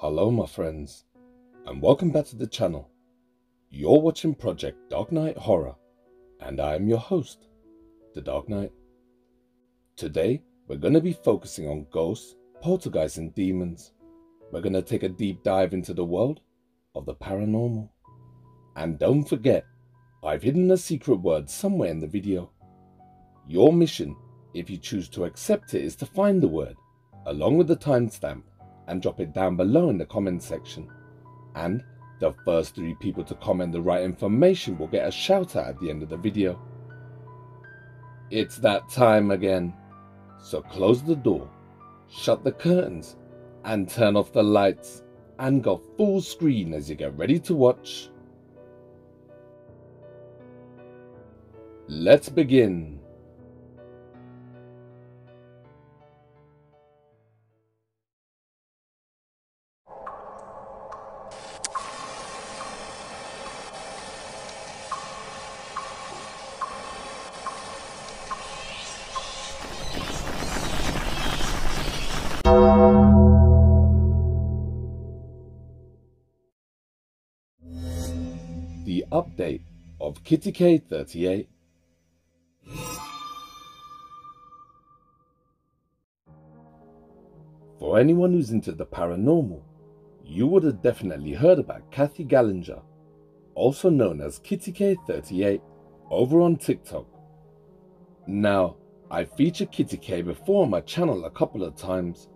Hello my friends, and welcome back to the channel. You're watching Project Dark Knight Horror, and I am your host, The Dark Knight. Today, we're going to be focusing on ghosts, poltergeists and demons. We're going to take a deep dive into the world of the paranormal. And don't forget, I've hidden a secret word somewhere in the video. Your mission, if you choose to accept it, is to find the word, along with the timestamp, and drop it down below in the comment section. And the first 3 people to comment the right information will get a shout out at the end of the video. It's that time again. So close the door, shut the curtains, and turn off the lights, and go full screen as you get ready to watch. Let's begin. The update of Kitty K38. For anyone who's into the paranormal, you would have definitely heard about Kathy Gallinger, also known as Kitty K38, over on TikTok. Now, I've featured Kitty K before on my channel a couple of times.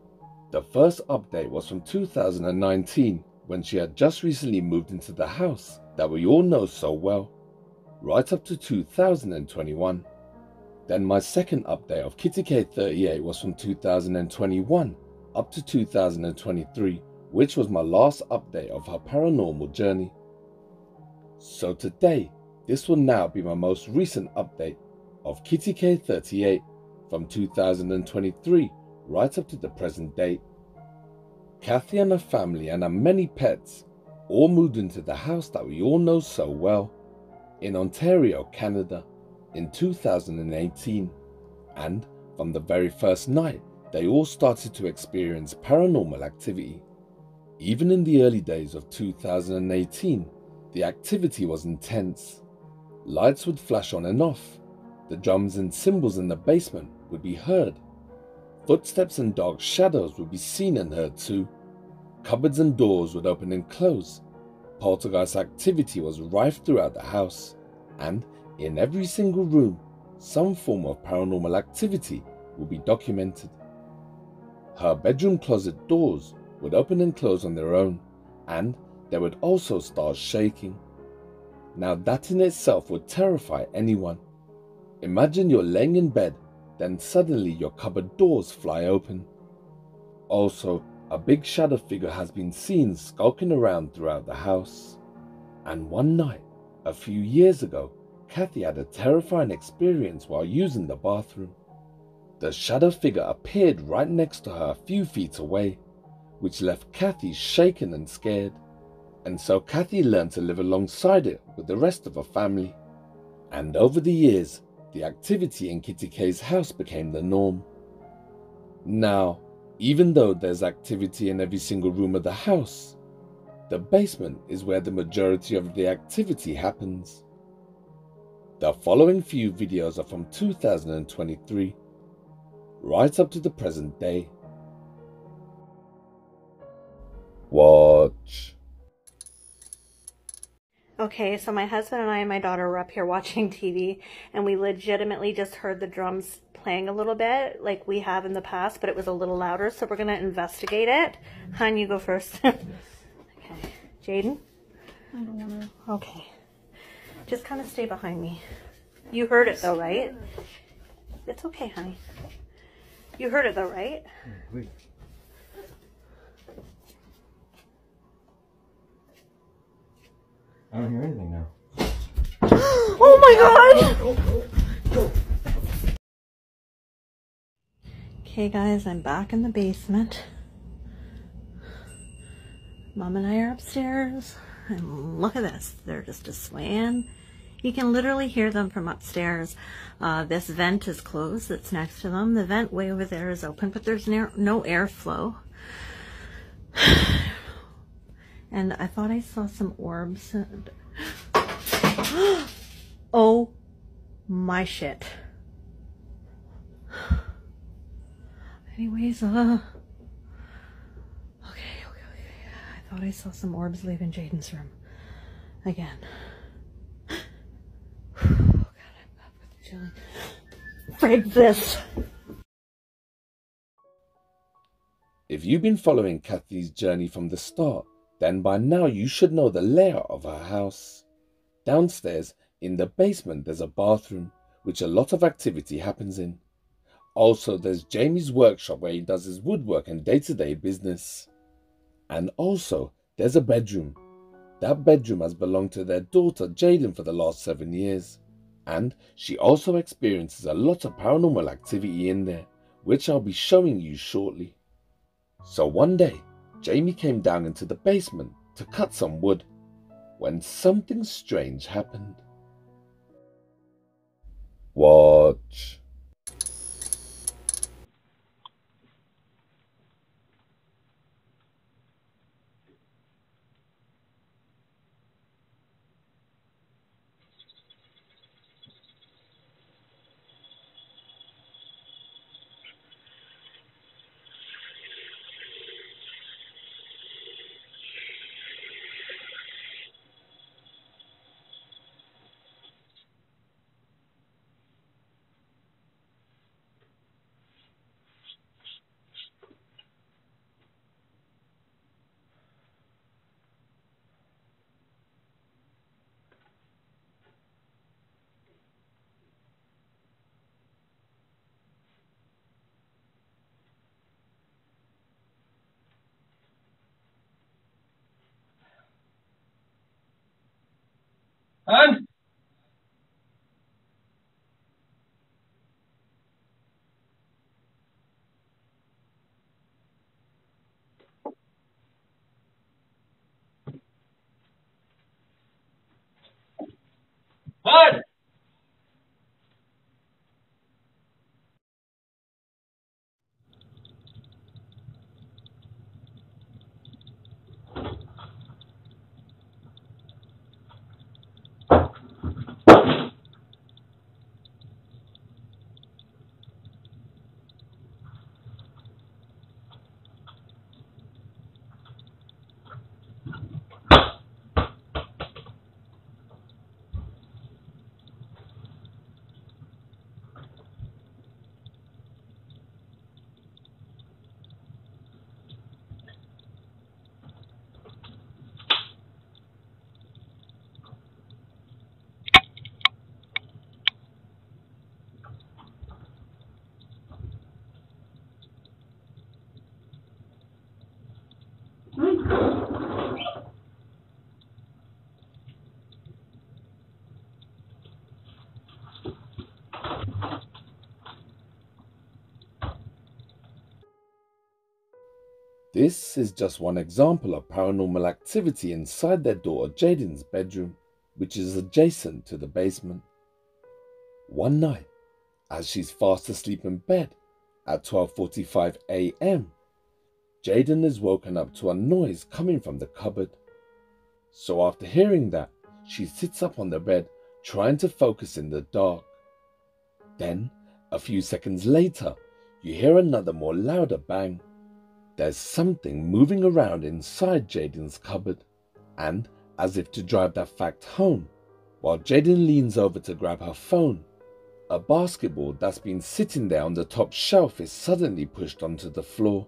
The first update was from 2019, when she had just recently moved into the house that we all know so well, right up to 2021. Then my second update of Kitty K38 was from 2021 up to 2023, which was my last update of her paranormal journey. So today, this will now be my most recent update of Kitty K38 from 2023 right up to the present date. Kathy and her family and her many pets all moved into the house that we all know so well in Ontario, Canada in 2018, and from the very first night they all started to experience paranormal activity. Even in the early days of 2018, the activity was intense. Lights would flash on and off, the drums and cymbals in the basement would be heard, footsteps and dark shadows would be seen and heard too. Cupboards and doors would open and close. Poltergeist activity was rife throughout the house, and in every single room, some form of paranormal activity would be documented. Her bedroom closet doors would open and close on their own, and they would also start shaking. Now that in itself would terrify anyone. Imagine you're laying in bed, then suddenly your cupboard doors fly open. Also, a big shadow figure has been seen skulking around throughout the house. And one night, a few years ago, Kathy had a terrifying experience while using the bathroom. The shadow figure appeared right next to her a few feet away, which left Kathy shaken and scared. And so Kathy learned to live alongside it with the rest of her family. And over the years, the activity in Kitty K's house became the norm. Now, even though there's activity in every single room of the house, the basement is where the majority of the activity happens. The following few videos are from 2023, right up to the present day. Watch. Okay, so my husband and I and my daughter were up here watching TV, and we legitimately just heard the drums playing a little bit like we have in the past, but it was a little louder, so we're going to investigate it. Hun, you go first. Okay. Jaden? I don't want to. Okay. Just kind of stay behind me. You heard it though, right? It's okay, honey. You heard it though, right? Wait. I don't hear anything now. Oh my god! Okay guys, I'm back in the basement. Mom and I are upstairs, and look at this. They're just a swaying. You can literally hear them from upstairs. This vent is closed that's next to them. The vent way over there is open, but there's no airflow. And I thought I saw some orbs. Oh my shit. Anyways, okay. I thought I saw some orbs leaving Jaden's room again. Oh God, I'm chilling. Frig this. If you've been following Kathy's journey from the start, then by now you should know the layout of her house. Downstairs, in the basement, there's a bathroom, which a lot of activity happens in. Also, there's Jamie's workshop where he does his woodwork and day-to-day business. And also, there's a bedroom. That bedroom has belonged to their daughter Jaden for the last 7 years. And she also experiences a lot of paranormal activity in there, which I'll be showing you shortly. So one day, Jamie came down into the basement to cut some wood, when something strange happened. Watch. Hun? Bud! This is just one example of paranormal activity inside their daughter Jaden's bedroom, which is adjacent to the basement. One night, as she's fast asleep in bed at 12:45 a.m., Jaden is woken up to a noise coming from the cupboard. So after hearing that, she sits up on the bed trying to focus in the dark. Then, a few seconds later, you hear another more louder bang. There's something moving around inside Jaden's cupboard, and as if to drive that fact home, while Jaden leans over to grab her phone, a basketball that's been sitting there on the top shelf is suddenly pushed onto the floor.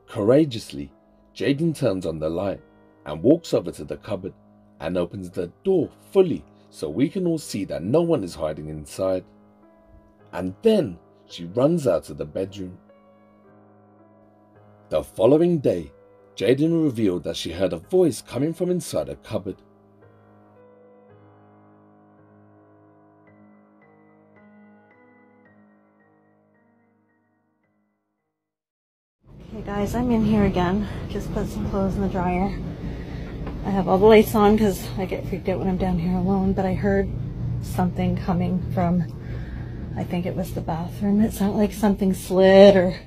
Courageously, Jaden turns on the light and walks over to the cupboard and opens the door fully so we can all see that no one is hiding inside. And then she runs out of the bedroom. The following day, Jaden revealed that she heard a voice coming from inside a cupboard. Hey guys, I'm in here again. Just put some clothes in the dryer. I have all the lights on because I get freaked out when I'm down here alone, but I heard something coming from, I think it was the bathroom. It sounded like something slid or...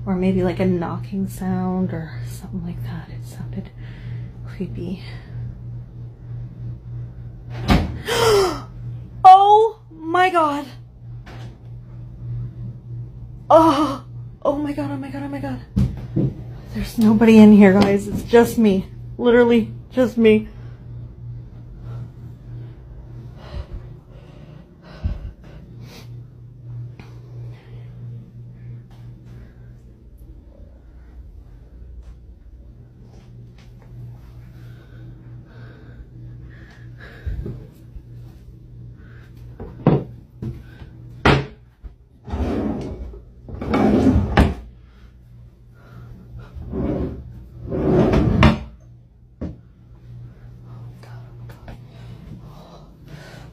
Or maybe like a knocking sound or something like that. It sounded creepy. Oh my god! Oh! Oh my god, oh my god, oh my god. There's nobody in here, guys. It's just me. Literally, just me.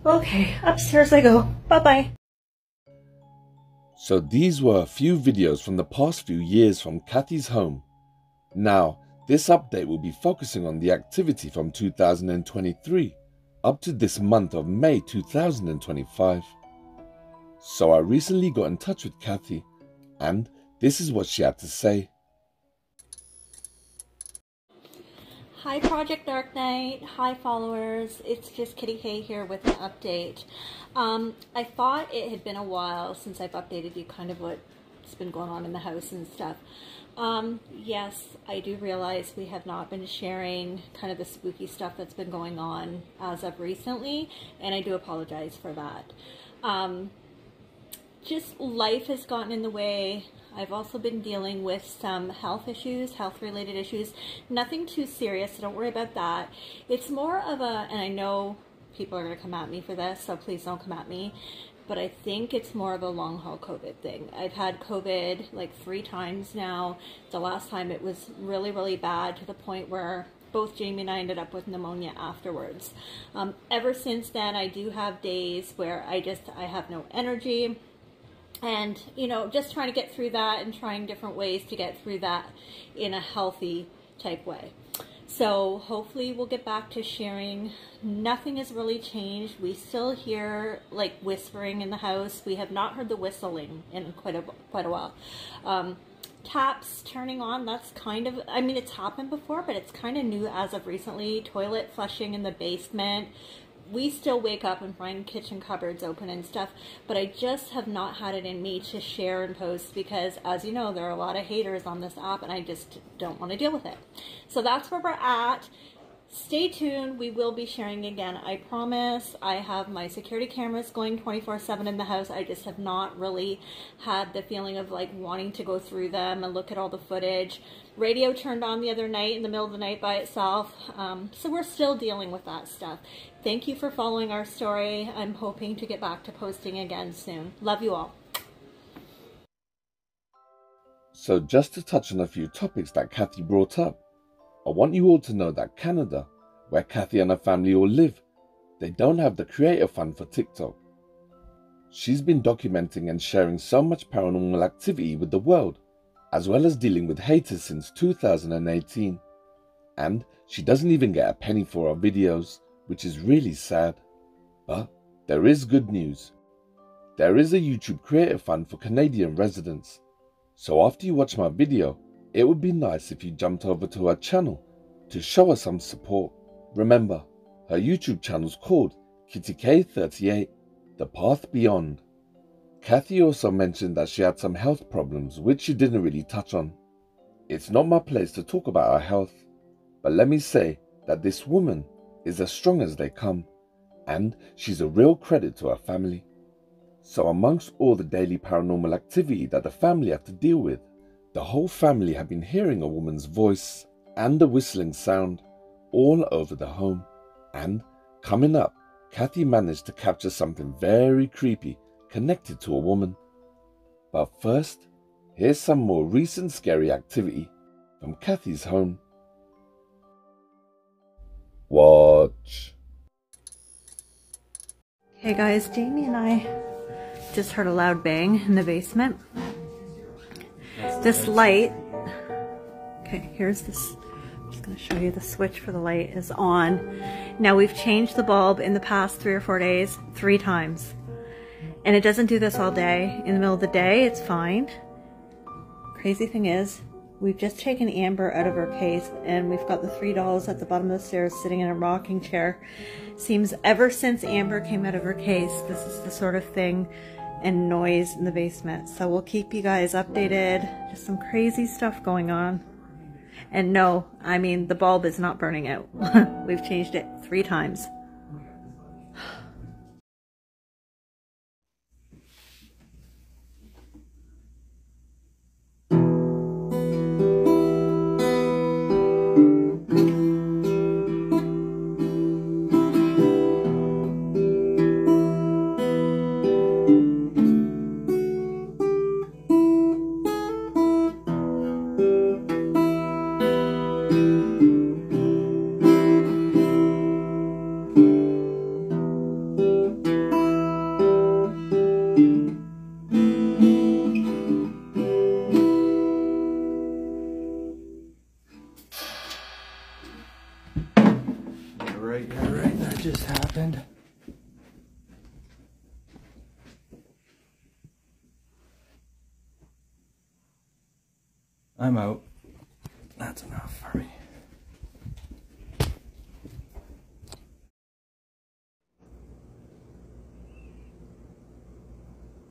Okay, upstairs I go. Bye-bye. So these were a few videos from the past few years from Kathy's home. Now, this update will be focusing on the activity from 2023 up to this month of May 2025. So I recently got in touch with Kathy, and this is what she had to say. Hi Project Dark Knight, hi followers, it's just Kitty K here with an update. I thought it had been a while since I've updated you kind of what's been going on in the house and stuff. Yes, I do realize we have not been sharing kind of the spooky stuff that's been going on as of recently, and I do apologize for that. Just life has gotten in the way. I've also been dealing with some health issues, health-related issues. Nothing too serious, so don't worry about that. It's more of a, and I know people are going to come at me for this, so please don't come at me, but I think it's more of a long-haul COVID thing. I've had COVID like 3 times now. The last time it was really, really bad to the point where both Jamie and I ended up with pneumonia afterwards. Ever since then, I do have days where I have no energy. And, you know, just trying to get through that and trying different ways to get through that in a healthy type way. So hopefully we'll get back to sharing. Nothing has really changed. We still hear like whispering in the house. We have not heard the whistling in quite a while. Taps turning on, that's kind of, I mean, it's happened before, but it's kind of new as of recently. Toilet flushing in the basement. We still wake up and find kitchen cupboards open and stuff, but I just have not had it in me to share and post because, as you know, there are a lot of haters on this app and I just don't want to deal with it. So that's where we're at. Stay tuned. We will be sharing again, I promise. I have my security cameras going 24/7 in the house. I just have not really had the feeling of like wanting to go through them and look at all the footage. Radio turned on the other night in the middle of the night by itself. So we're still dealing with that stuff. Thank you for following our story. I'm hoping to get back to posting again soon. Love you all. So just to touch on a few topics that Kathy brought up, I want you all to know that Canada, where Kathy and her family all live, they don't have the creator fund for TikTok. She's been documenting and sharing so much paranormal activity with the world, as well as dealing with haters since 2018. And she doesn't even get a penny for her videos, which is really sad. But there is good news. There is a YouTube creator fund for Canadian residents. So after you watch my video, it would be nice if you jumped over to her channel to show her some support. Remember, her YouTube channel's called Kitty K38, The Path Beyond. Kathy also mentioned that she had some health problems which she didn't really touch on. It's not my place to talk about her health, but let me say that this woman is as strong as they come, and she's a real credit to her family. So amongst all the daily paranormal activity that the family have to deal with, the whole family have been hearing a woman's voice and a whistling sound all over the home. And coming up, Kathy managed to capture something very creepy connected to a woman. But first, here's some more recent scary activity from Kathy's home. Watch. Hey guys, Jamie and I just heard a loud bang in the basement. This light, okay, here's this, I'm just going to show you the switch for the light is on. Now we've changed the bulb in the past 3 or 4 days 3 times. And it doesn't do this all day. In the middle of the day, it's fine. crazy thing is, we've just taken Amber out of her case, and we've got the 3 dolls at the bottom of the stairs sitting in a rocking chair. Seems ever since Amber came out of her case, this is the sort of thing and noise in the basement. So we'll keep you guys updated. Just some crazy stuff going on. And no, I mean, the bulb is not burning out. We've changed it 3 times. Right, that just happened. I'm out. That's enough for me.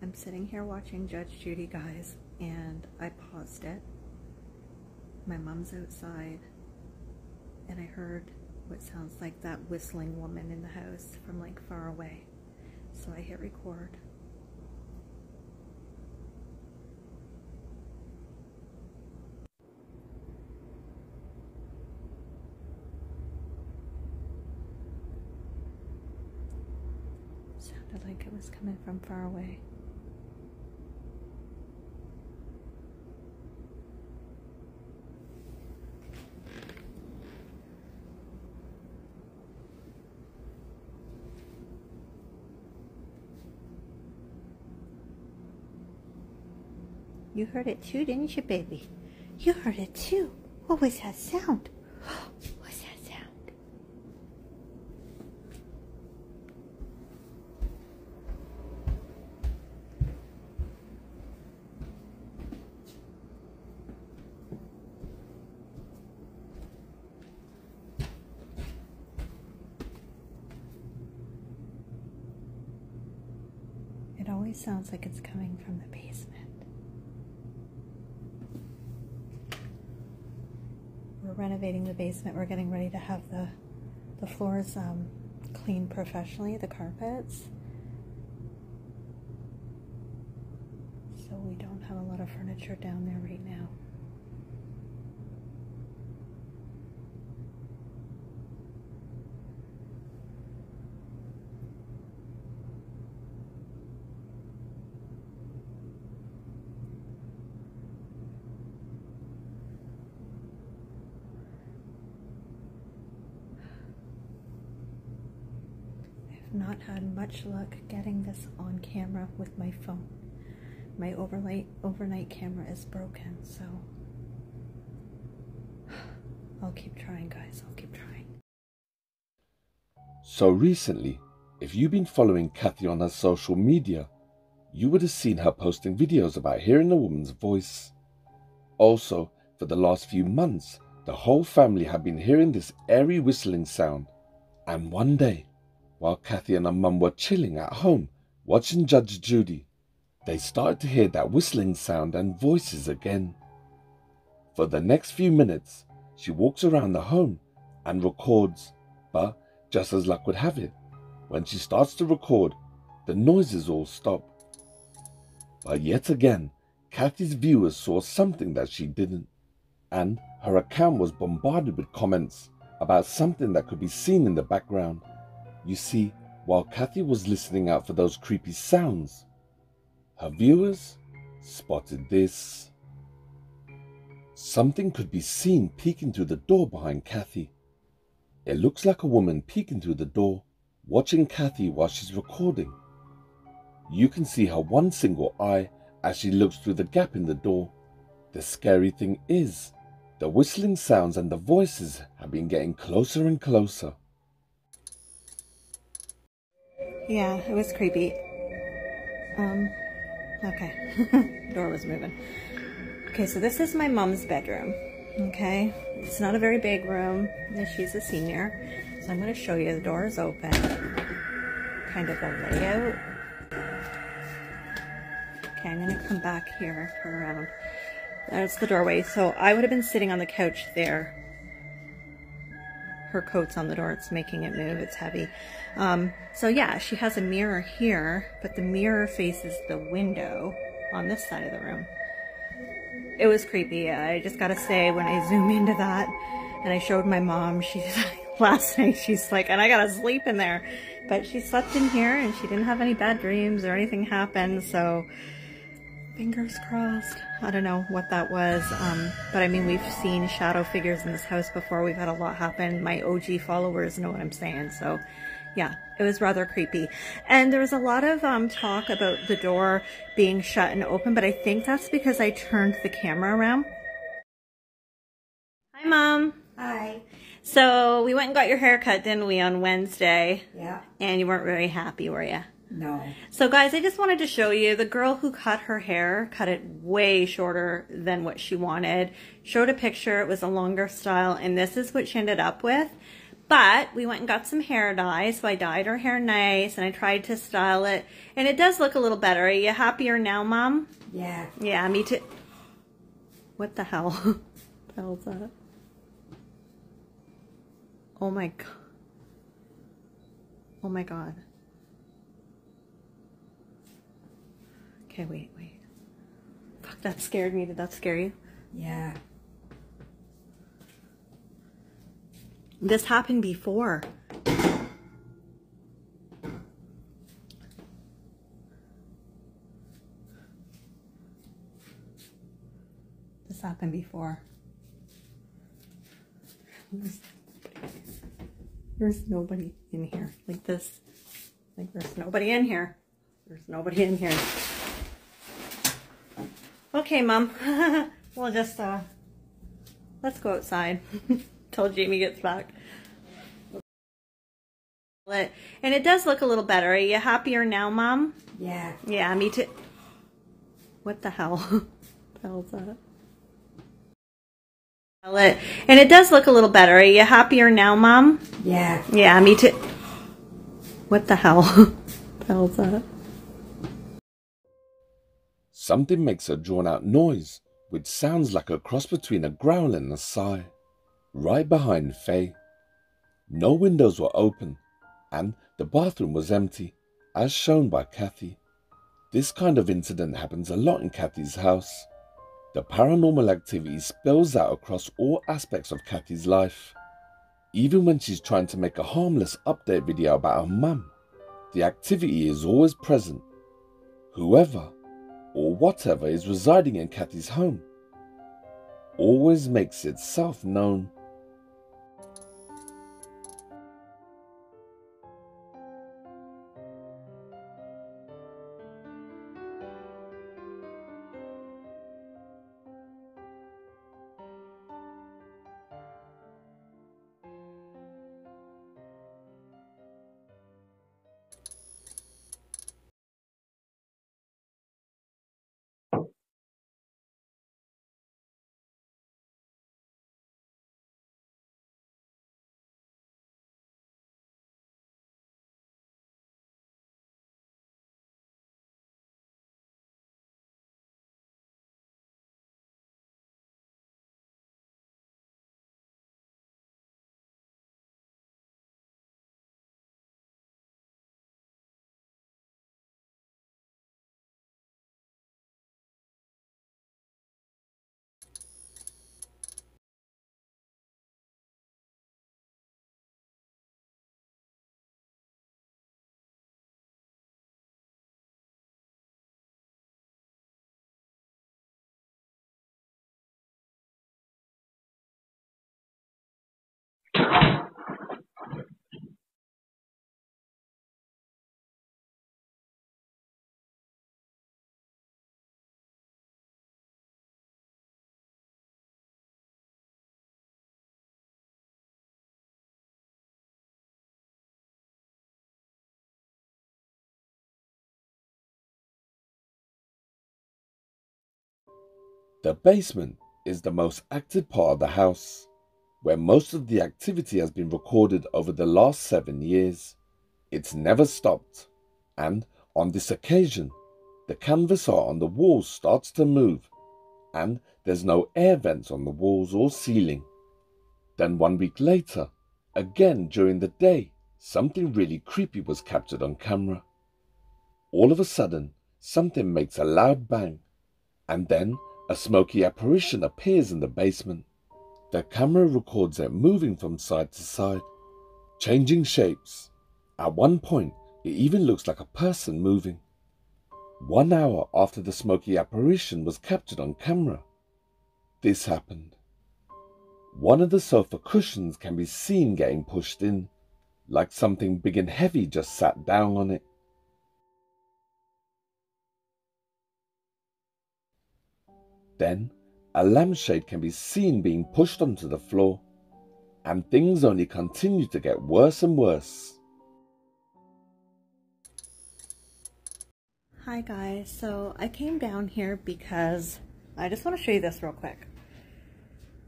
I'm sitting here watching Judge Judy, guys, and I paused it. My mom's outside, and I heard what sounds like that whistling woman in the house from like far away. So I hit record. Sounded like it was coming from far away. You heard it too, didn't you, baby? You heard it too. What was that sound? What's that sound? It always sounds like it's coming from the basement. We're renovating the basement. We're getting ready to have the floors cleaned professionally, the carpets. So we don't have a lot of furniture down there right now. Not had much luck getting this on camera with my phone. My overnight camera is broken, so I'll keep trying, guys. I'll keep trying. So recently, if you've been following Kathy on her social media, you would have seen her posting videos about hearing a woman's voice. Also, for the last few months, the whole family have been hearing this airy whistling sound. And one day, while Kathy and her mum were chilling at home, watching Judge Judy, they started to hear that whistling sound and voices again. For the next few minutes, she walks around the home and records, but just as luck would have it, when she starts to record, the noises all stop. But yet again, Kathy's viewers saw something that she didn't, and her account was bombarded with comments about something that could be seen in the background. You see, while Kathy was listening out for those creepy sounds, her viewers spotted this. Something could be seen peeking through the door behind Kathy. It looks like a woman peeking through the door, watching Kathy while she's recording. You can see her one single eye as she looks through the gap in the door. The scary thing is, the whistling sounds and the voices have been getting closer and closer. Yeah, it was creepy. Okay. Door was moving. Okay, so this is my mom's bedroom. Okay, it's not a very big room, and she's a senior. So I'm going to show you. The door is open. Kind of the layout. Okay, I'm going to come back here, turn around. That's the doorway. So I would have been sitting on the couch there. Her coat's on the door. It's making it move. It's heavy. So yeah, she has a mirror here, but the mirror faces the window on this side of the room. It was creepy. I just gotta say, when I zoom into that and I showed my mom, she's last night, she's like, and I gotta sleep in there. But she slept in here and she didn't have any bad dreams or anything happen. So fingers crossed. I don't know what that was. But I mean, we've seen shadow figures in this house before. We've had a lot happen. My OG followers know what I'm saying. So yeah, it was rather creepy. And there was a lot of talk about the door being shut and open, but I think that's because I turned the camera around. Hi, Mom. Hi. So we went and got your hair cut, didn't we, on Wednesday? Yeah. And you weren't very happy, were you? No. So guys, I just wanted to show you the girl who cut her hair, cut it way shorter than what she wanted. Showed a picture, it was a longer style, and this is what she ended up with. But we went and got some hair dye, so I dyed her hair nice, and I tried to style it. And it does look a little better. Are you happier now, Mom? Yeah. Yeah, me too. What the hell? What the hell is that? Oh my God. Oh my God. Okay, wait. Fuck, that scared me. Did that scare you? Yeah. This happened before. This happened before. There's nobody in here. Like this. Like there's nobody in here. There's nobody in here. Okay, Mom. We'll just, let's go outside till Jamie gets back. And it does look a little better. Are you happier now, Mom? Yeah. Yeah, me too. What the hell? What the hell is that? And it does look a little better. Are you happier now, Mom? Yeah. Yeah, me too. What the hell? What the hell is that? Something makes a drawn-out noise, which sounds like a cross between a growl and a sigh. Right behind Faye. No windows were open, and the bathroom was empty, as shown by Kathy. This kind of incident happens a lot in Kathy's house. The paranormal activity spills out across all aspects of Kathy's life. Even when she's trying to make a harmless update video about her mum, the activity is always present. Whoever or whatever is residing in Kathy's home always makes itself known. The basement is the most active part of the house, where most of the activity has been recorded over the last 7 years. It's never stopped, and on this occasion, the canvas art on the walls starts to move, and there's no air vents on the walls or ceiling. Then 1 week later, again during the day, something really creepy was captured on camera. All of a sudden, something makes a loud bang, and then a smoky apparition appears in the basement. The camera records it moving from side to side, changing shapes. At one point, it even looks like a person moving. 1 hour after the smoky apparition was captured on camera, this happened. One of the sofa cushions can be seen getting pushed in, like something big and heavy just sat down on it. Then, a lampshade can be seen being pushed onto the floor, and things only continue to get worse and worse. Hi guys, so I came down here because I just want to show you this real quick.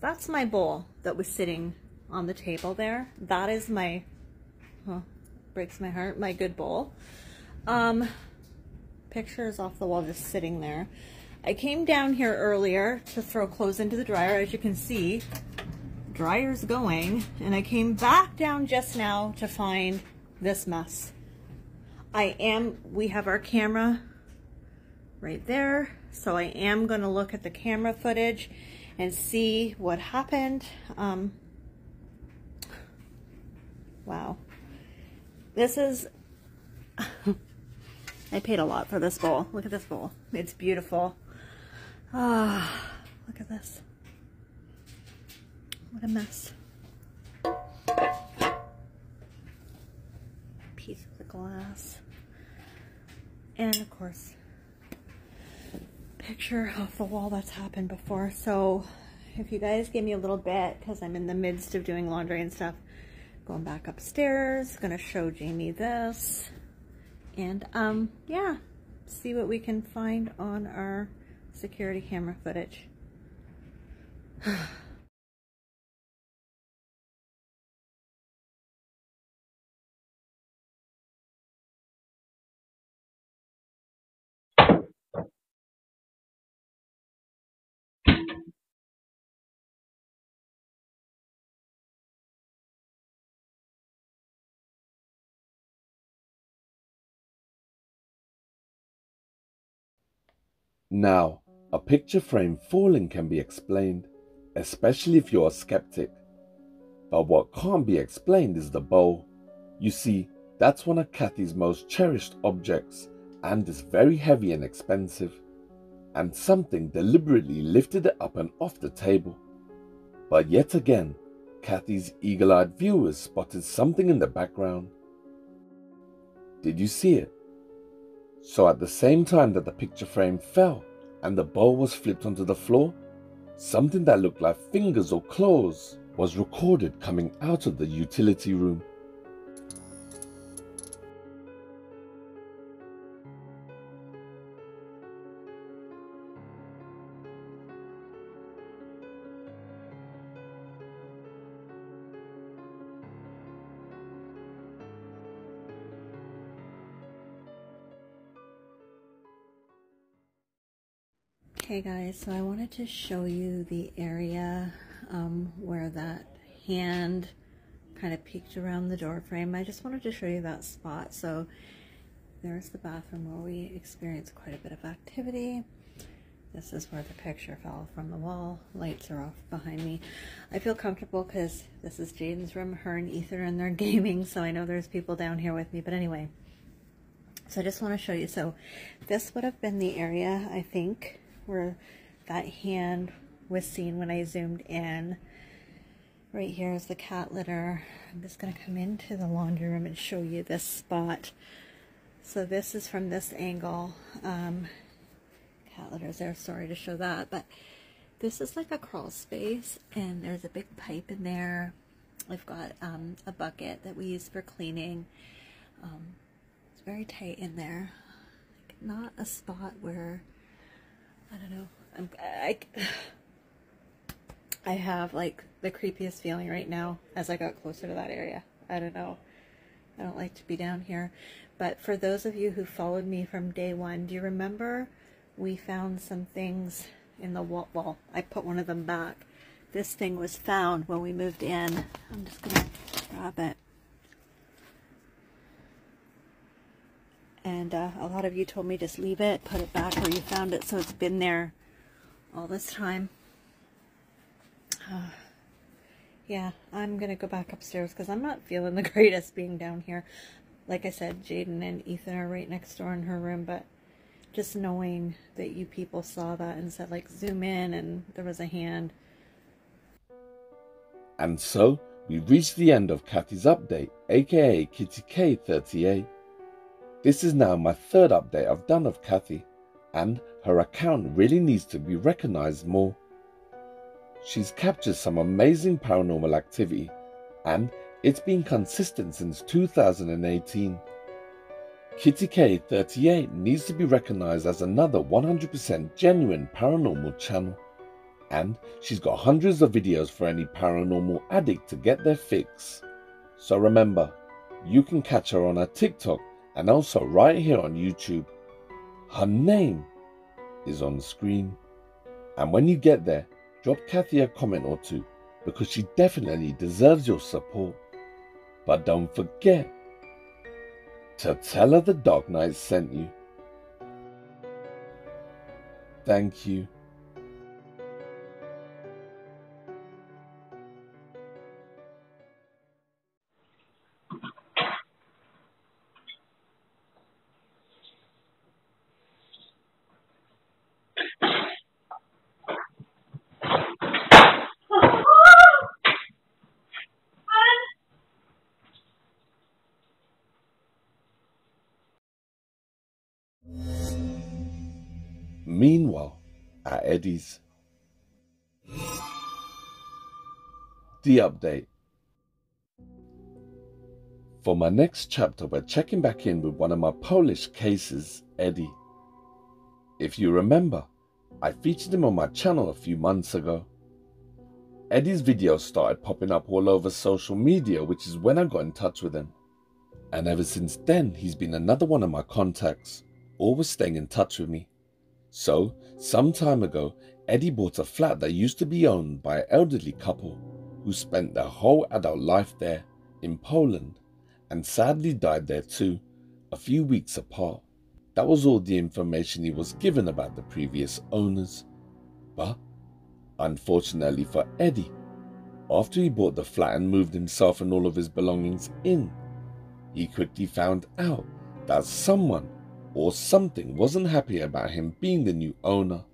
That's my bowl that was sitting on the table there. That is my, breaks my heart, my good bowl. Pictures off the wall just sitting there. I came down here earlier to throw clothes into the dryer. As you can see, dryer's going, and I came back down just now to find this mess. We have our camera right there, so I am going to look at the camera footage and see what happened. Wow. This is, I paid a lot for this bowl. Look at this bowl. It's beautiful. Ah, look at this. What a mess. Piece of the glass. And of course, picture of the wall that's happened before. So if you guys give me a little bit, because I'm in the midst of doing laundry and stuff, going back upstairs, gonna show Jamie this, and yeah, see what we can find on our security camera footage. Now, a picture frame falling can be explained, especially if you're a skeptic. But what can't be explained is the bowl. You see, that's one of Kathy's most cherished objects, and is very heavy and expensive. And something deliberately lifted it up and off the table. But yet again, Kathy's eagle-eyed viewers spotted something in the background. Did you see it? So at the same time that the picture frame fell and the bowl was flipped onto the floor, something that looked like fingers or claws was recorded coming out of the utility room. Okay guys, so I wanted to show you the area where that hand kind of peeked around the door frame. I just wanted to show you that spot. So there's the bathroom where we experienced quite a bit of activity. This is where the picture fell from the wall. Lights are off behind me. I feel comfortable because this is Jaden's room. Her and Ether and they're gaming, so I know there's people down here with me. But anyway, so I just want to show you. So this would have been the area, I think, where that hand was seen when I zoomed in. Right here is the cat litter. I'm just going to come into the laundry room and show you this spot. So this is from this angle. Cat litter's there, sorry to show that, but this is like a crawl space and there's a big pipe in there. I've got a bucket that we use for cleaning. It's very tight in there. Like, not a spot where I don't know. I have like the creepiest feeling right now as I got closer to that area. I don't know. I don't like to be down here. But for those of you who followed me from day one, do you remember we found some things in the wall? Well, I put one of them back. This thing was found when we moved in. I'm just going to grab it. And a lot of you told me just leave it, put it back where you found it, so it's been there all this time. Yeah, I'm going to go back upstairs because I'm not feeling the greatest being down here. Like I said, Jaden and Ethan are right next door in her room, but just knowing that you people saw that and said, like, zoom in, and there was a hand. And so, we've reached the end of Kathy's update, aka Kitty K38. This is now my third update I've done of Kathy, and her account really needs to be recognised more. She's captured some amazing paranormal activity, and it's been consistent since 2018. Kitty K38 needs to be recognised as another 100% genuine paranormal channel, and she's got hundreds of videos for any paranormal addict to get their fix. So remember, you can catch her on her TikTok and also right here on YouTube. Her name is on the screen, and when you get there, drop Kathy a comment or two because she definitely deserves your support. But don't forget to tell her the Dark Knight sent you. Thank you. Meanwhile, at Eddie's. The update. For my next chapter, we're checking back in with one of my Polish cases, Eddie. If you remember, I featured him on my channel a few months ago. Eddie's videos started popping up all over social media, which is when I got in touch with him. And ever since then, he's been another one of my contacts, always staying in touch with me. So, some time ago, Eddie bought a flat that used to be owned by an elderly couple who spent their whole adult life there in Poland and sadly died there too, a few weeks apart. That was all the information he was given about the previous owners. But, unfortunately for Eddie, after he bought the flat and moved himself and all of his belongings in, he quickly found out that someone or something wasn't happy about him being the new owner.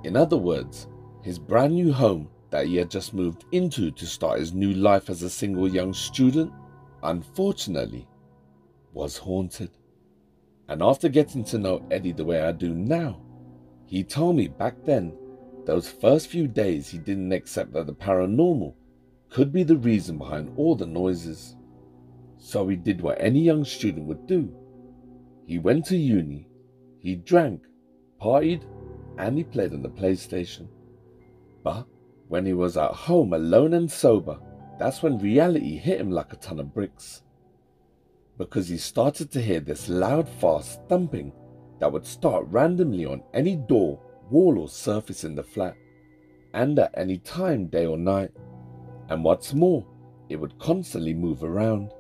In other words, his brand new home that he had just moved into to start his new life as a single young student, unfortunately, was haunted. And after getting to know Eddie the way I do now, he told me back then, those first few days he didn't accept that the paranormal could be the reason behind all the noises. So he did what any young student would do. He went to uni, he drank, partied, and he played on the PlayStation. But when he was at home alone and sober, that's when reality hit him like a ton of bricks. Because he started to hear this loud, fast thumping that would start randomly on any door, wall or surface in the flat, and at any time, day or night. And what's more, it would constantly move around.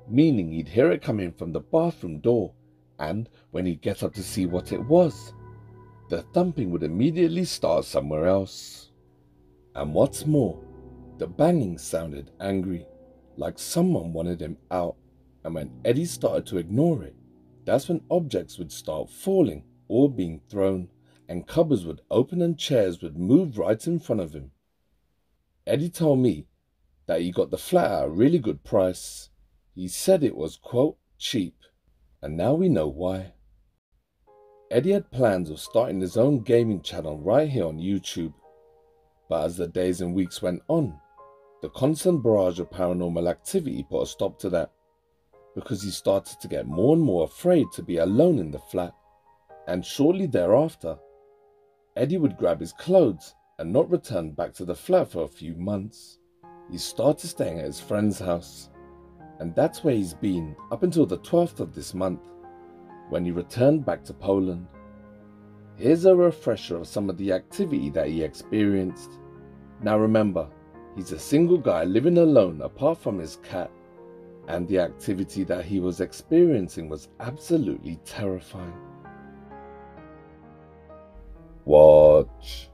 Meaning he'd hear it coming from the bathroom door, and when he'd get up to see what it was, the thumping would immediately start somewhere else. And what's more, the banging sounded angry, like someone wanted him out, and when Eddie started to ignore it, that's when objects would start falling or being thrown, and cupboards would open and chairs would move right in front of him. Eddie told me that he got the flat at a really good price. He said it was, quote, cheap, and now we know why. Eddie had plans of starting his own gaming channel right here on YouTube, but as the days and weeks went on, the constant barrage of paranormal activity put a stop to that, because he started to get more and more afraid to be alone in the flat, and shortly thereafter, Eddie would grab his clothes and not return back to the flat for a few months. He started staying at his friend's house, and that's where he's been up until the 12th of this month, when he returned back to Poland. Here's a refresher of some of the activity that he experienced. Now remember, he's a single guy living alone apart from his cat, and the activity that he was experiencing was absolutely terrifying. Watch.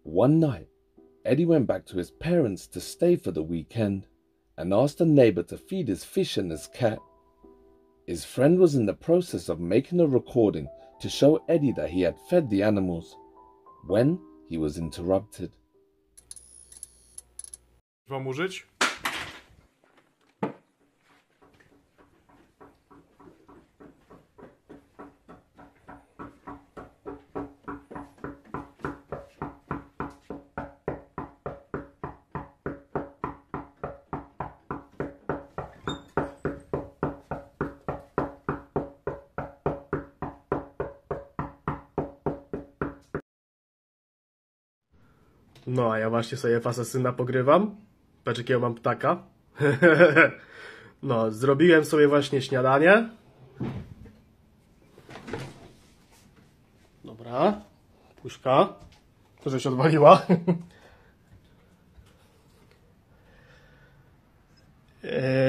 One night, Eddie went back to his parents to stay for the weekend and asked a neighbor to feed his fish and his cat. His friend was in the process of making a recording to show Eddie that he had fed the animals when he was interrupted. Wam użyć? No, a ja właśnie sobie w Asasyna pogrywam. Patrz, jakiego mam ptaka. No, zrobiłem sobie właśnie śniadanie. Dobra. Puszka. To, że się odwaliła.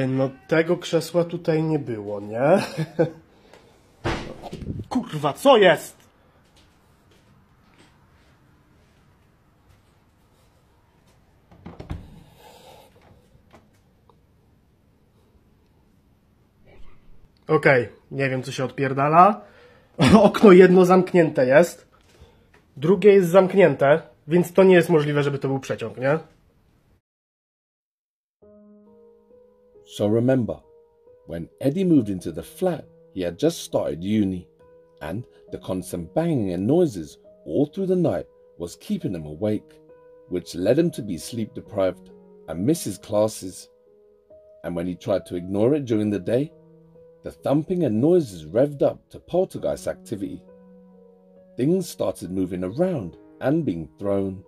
No, tego krzesła tutaj nie było, nie? Kurwa, co jest? Okej, nie wiem, co się odpierdala. Okno jedno zamknięte jest. Drugie jest zamknięte, więc to nie jest możliwe, żeby to był przeciąg, nie? So remember, when Eddie moved into the flat, he had just started uni, and the constant banging and noises all through the night was keeping him awake, which led him to be sleep deprived and miss his classes. And when he tried to ignore it during the day, the thumping and noises revved up to poltergeist activity. Things started moving around and being thrown.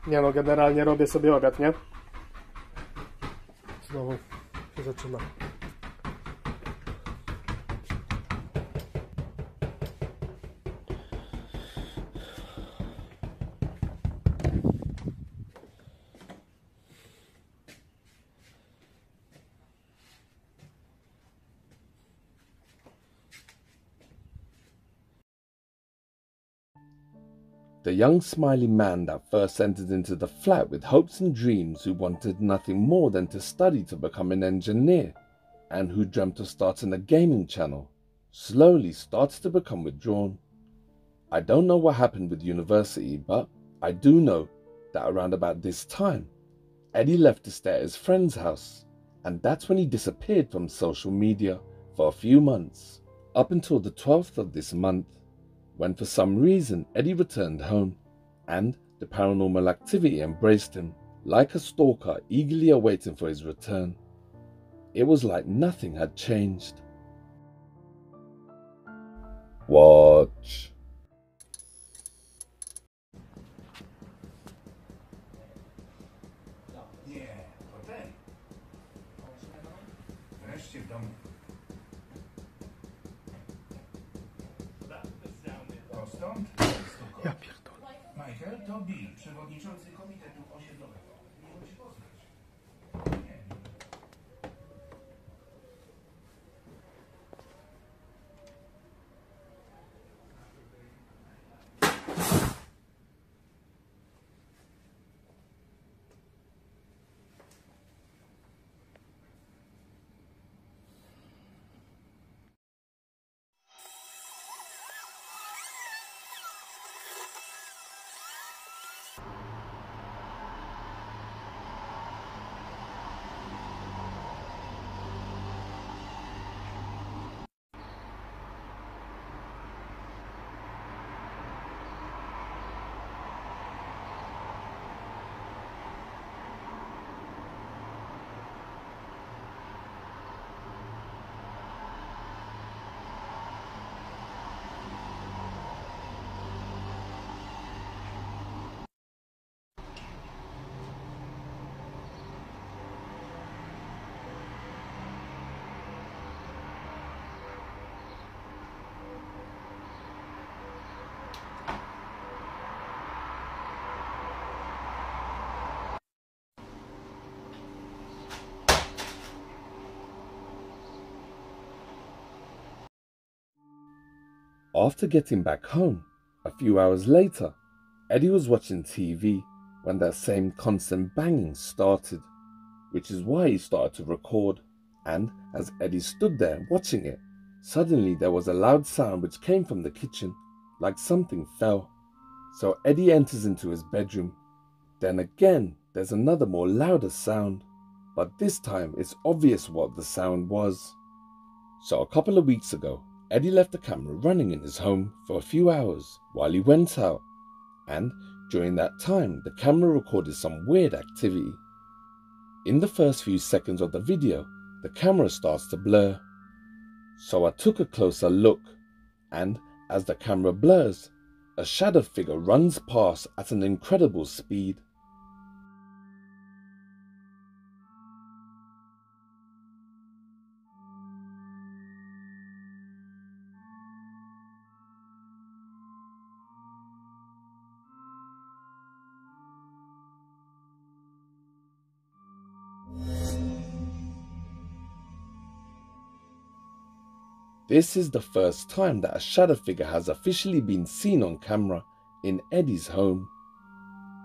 Nie no, generalnie robię sobie obiad, nie? Znowu się zaczyna. The young smiling man that first entered into the flat with hopes and dreams, who wanted nothing more than to study to become an engineer, and who dreamt of starting a gaming channel, slowly started to become withdrawn. I don't know what happened with university, but I do know that around about this time, Eddie left to stay at his friend's house, and that's when he disappeared from social media for a few months, up until the 12th of this month, when for some reason Eddie returned home, and the paranormal activity embraced him like a stalker eagerly awaiting for his return. It was like nothing had changed. Watch. Nie, to ten. Wreszcie w domu. To stąd? Ja pierdolę. Michael, to Bill, przewodniczący komitetu osiedlowego. Miło cię poznać. Nie. After getting back home, a few hours later, Eddie was watching TV when that same constant banging started, which is why he started to record. And as Eddie stood there watching it, suddenly there was a loud sound which came from the kitchen, like something fell. So Eddie enters into his bedroom. Then again, there's another more louder sound, but this time it's obvious what the sound was. So a couple of weeks ago, Eddie left the camera running in his home for a few hours while he went out, and during that time the camera recorded some weird activity. In the first few seconds of the video, the camera starts to blur. So I took a closer look, and as the camera blurs, a shadow figure runs past at an incredible speed. This is the first time that a shadow figure has officially been seen on camera in Eddie's home.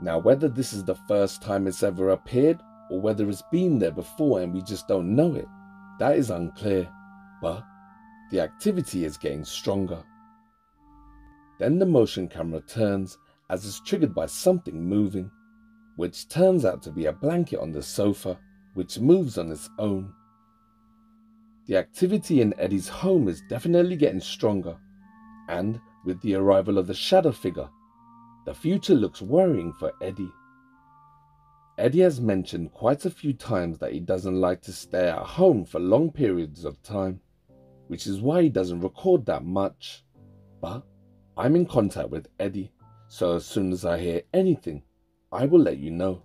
Now, whether this is the first time it's ever appeared or whether it's been there before and we just don't know it, that is unclear, but the activity is getting stronger. Then the motion camera turns as it's triggered by something moving, which turns out to be a blanket on the sofa, which moves on its own. The activity in Eddie's home is definitely getting stronger, and with the arrival of the shadow figure, the future looks worrying for Eddie. Eddie has mentioned quite a few times that he doesn't like to stay at home for long periods of time, which is why he doesn't record that much. But I'm in contact with Eddie, so as soon as I hear anything, I will let you know.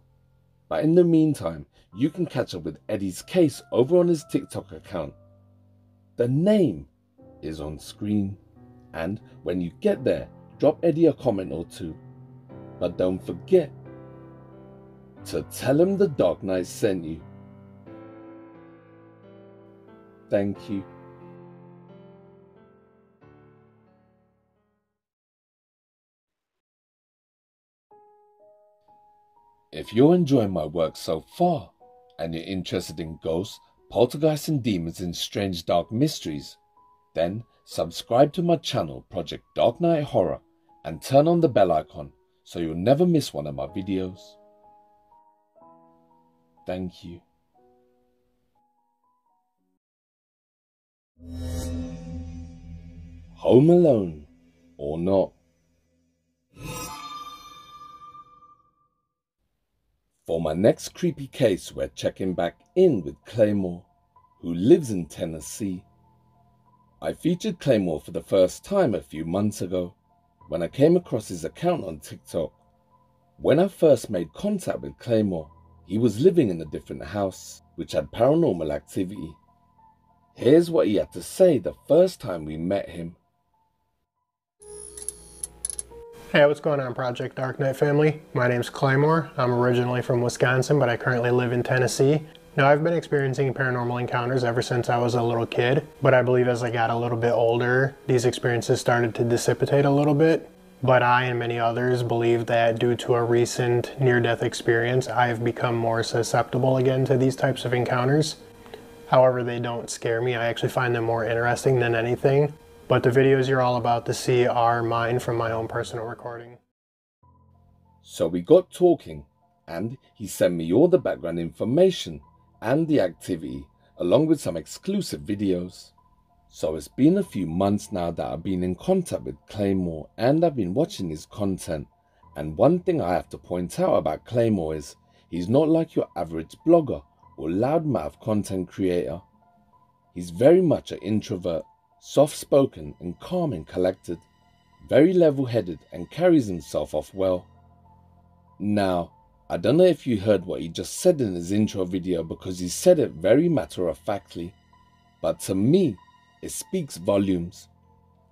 But in the meantime, you can catch up with Eddie's case over on his TikTok account. The name is on screen, and when you get there, drop Eddie a comment or two. But don't forget to tell him the Dark Knight sent you. Thank you. If you're enjoying my work so far, and you're interested in ghosts, poltergeists and demons and strange dark mysteries, then subscribe to my channel Project Dark Knight Horror and turn on the bell icon so you'll never miss one of my videos. Thank you. Home alone or not? For my next creepy case, we're checking back in with Claymore, who lives in Tennessee. I featured Claymore for the first time a few months ago, when I came across his account on TikTok. When I first made contact with Claymore, he was living in a different house, which had paranormal activity. Here's what he had to say the first time we met him. Hey, what's going on, Project Dark Knight family? My name's Claymore. I'm originally from Wisconsin, but I currently live in Tennessee. Now, I've been experiencing paranormal encounters ever since I was a little kid, but I believe as I got a little bit older, these experiences started to dissipate a little bit. But I and many others believe that due to a recent near-death experience, I have become more susceptible again to these types of encounters. However, they don't scare me. I actually find them more interesting than anything. But the videos you're all about to see are mine from my own personal recording. So we got talking, and he sent me all the background information and the activity, along with some exclusive videos. So it's been a few months now that I've been in contact with Claymore, and I've been watching his content. And one thing I have to point out about Claymore is he's not like your average blogger or loudmouth content creator. He's very much an introvert, soft-spoken and calm and collected, very level-headed and carries himself off well. Now, I don't know if you heard what he just said in his intro video, because he said it very matter-of-factly, but to me, it speaks volumes,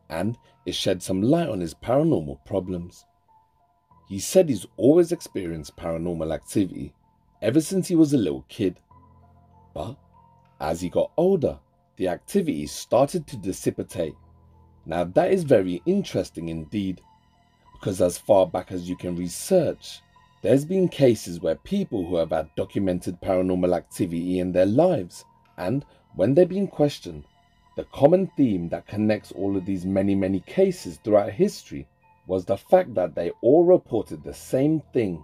and it sheds some light on his paranormal problems. He said he's always experienced paranormal activity ever since he was a little kid, but as he got older, the activity started to dissipate. Now that is very interesting indeed, because as far back as you can research, there's been cases where people who have had documented paranormal activity in their lives, and when they've been questioned, the common theme that connects all of these many cases throughout history was the fact that they all reported the same thing,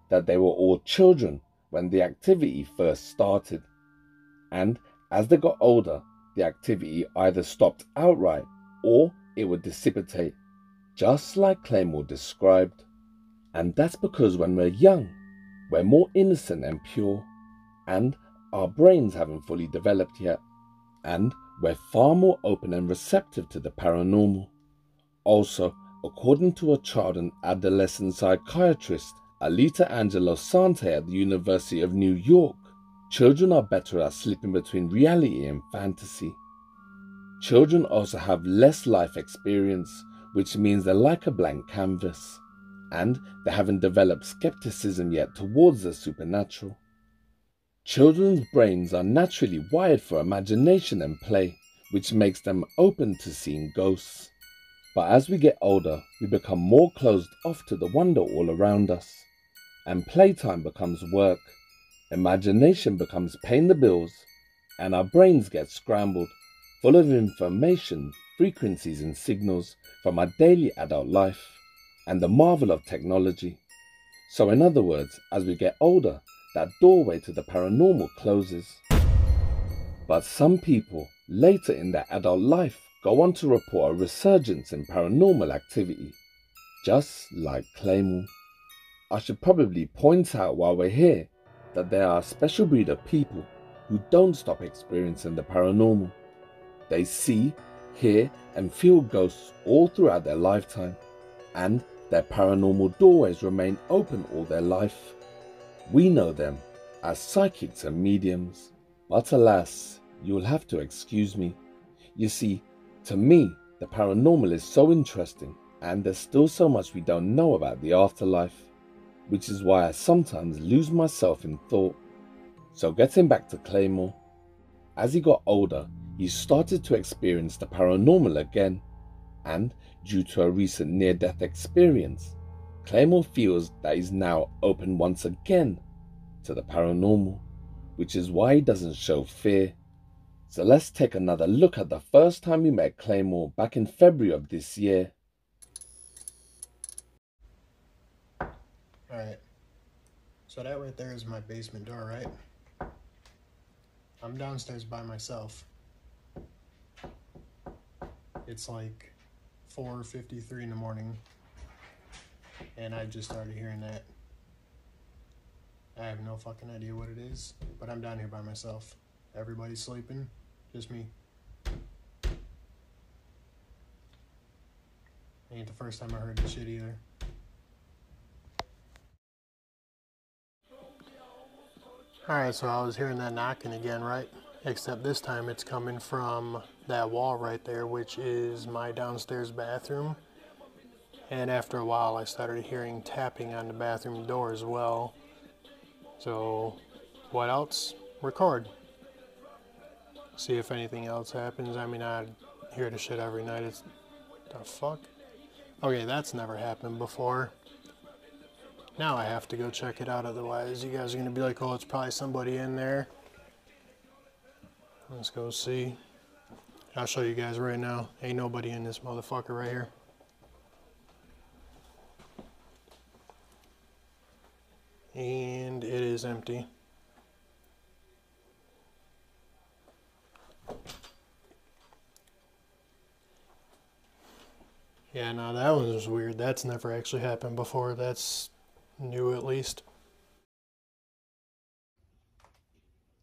that they were all children when the activity first started, and as they got older, the activity either stopped outright or it would dissipate, just like Claymore described. And that's because when we're young, we're more innocent and pure, and our brains haven't fully developed yet, and we're far more open and receptive to the paranormal. Also, according to a child and adolescent psychiatrist, Alita Angelo Sante at the University of New York, children are better at slipping between reality and fantasy. Children also have less life experience, which means they're like a blank canvas, and they haven't developed skepticism yet towards the supernatural. Children's brains are naturally wired for imagination and play, which makes them open to seeing ghosts. But as we get older, we become more closed off to the wonder all around us, and playtime becomes work. Imagination becomes paying the bills, and our brains get scrambled, full of information, frequencies and signals from our daily adult life and the marvel of technology. So in other words, as we get older, that doorway to the paranormal closes. But some people later in their adult life go on to report a resurgence in paranormal activity, just like Claymore. I should probably point out while we're here that there are a special breed of people who don't stop experiencing the paranormal. They see, hear and feel ghosts all throughout their lifetime, and their paranormal doorways remain open all their life. We know them as psychics and mediums, but alas, you'll have to excuse me. You see, to me, the paranormal is so interesting, and there's still so much we don't know about the afterlife, which is why I sometimes lose myself in thought. So getting back to Claymore, as he got older, he started to experience the paranormal again, and due to a recent near-death experience, Claymore feels that he's now open once again to the paranormal, which is why he doesn't show fear. So let's take another look at the first time we met Claymore back in February of this year. Alright, so that right there is my basement door, right? I'm downstairs by myself. It's like 4:53 in the morning, and I just started hearing that. I have no fucking idea what it is, but I'm down here by myself. Everybody's sleeping, just me. Ain't the first time I heard this shit either. Alright, so I was hearing that knocking again, right? Except this time it's coming from that wall right there, which is my downstairs bathroom. And after a while I started hearing tapping on the bathroom door as well. So, what else? Record. See if anything else happens. I mean, I hear the shit every night. It's... the fuck? Okay, that's never happened before. Now I have to go check it out, otherwise you guys are going to be like, oh, it's probably somebody in there. Let's go see. I'll show you guys right now. Ain't nobody in this motherfucker right here. And it is empty. Yeah, no, that one was weird. That's never actually happened before. That's new, at least.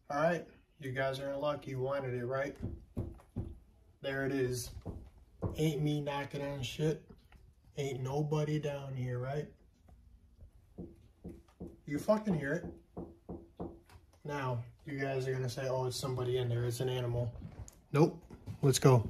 Alright, you guys are in luck. You wanted it, right? There it is. Ain't me knocking on shit. Ain't nobody down here, right? You fucking hear it. Now, you guys are gonna say, oh, it's somebody in there. It's an animal. Nope. Let's go.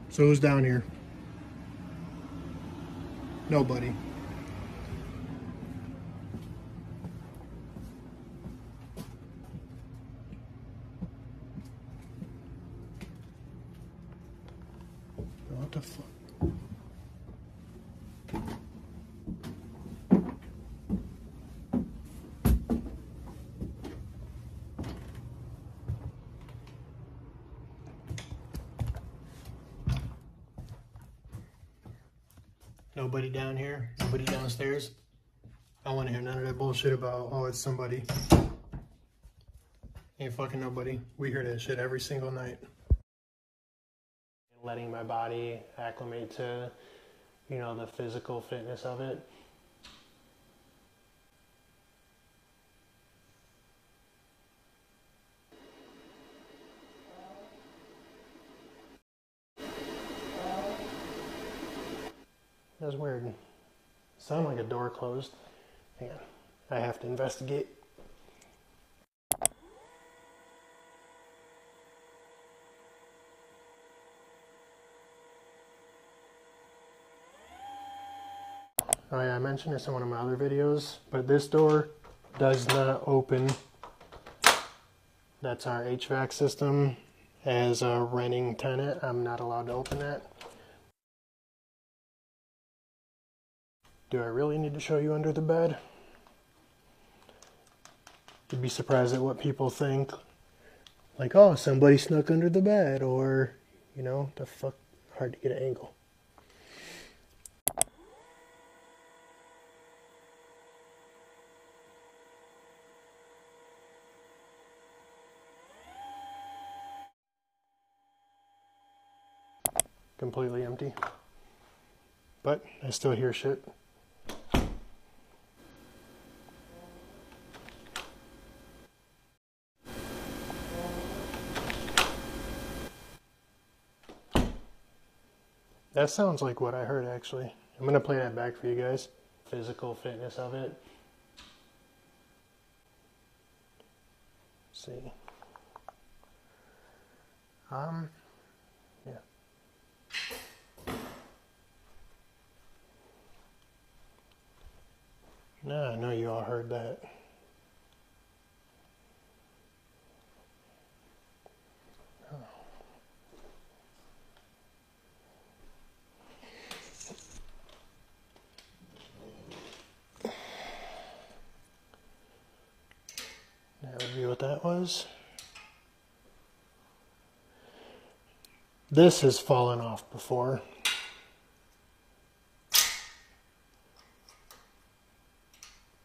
So who's down here? Nobody. What the fuck? Nobody down here, nobody downstairs. I don't want to hear none of that bullshit about, oh, it's somebody. Ain't fucking nobody. We hear that shit every single night. Letting my body acclimate to, you know, the physical fitness of it. That's weird. Sound like a door closed. Hang on. I have to investigate. Oh yeah, I mentioned this in one of my other videos, but this door does not open. That's our HVAC system. As a renting tenant, I'm not allowed to open that. Do I really need to show you under the bed? You'd be surprised at what people think. Like, oh, somebody snuck under the bed, or, you know, the fuck, hard to get an angle. Completely empty. But I still hear shit. That sounds like what I heard, actually. I'm gonna play that back for you guys. Physical fitness of it. Let's see. Yeah. No, I know you all heard that. That would be what that was. This has fallen off before.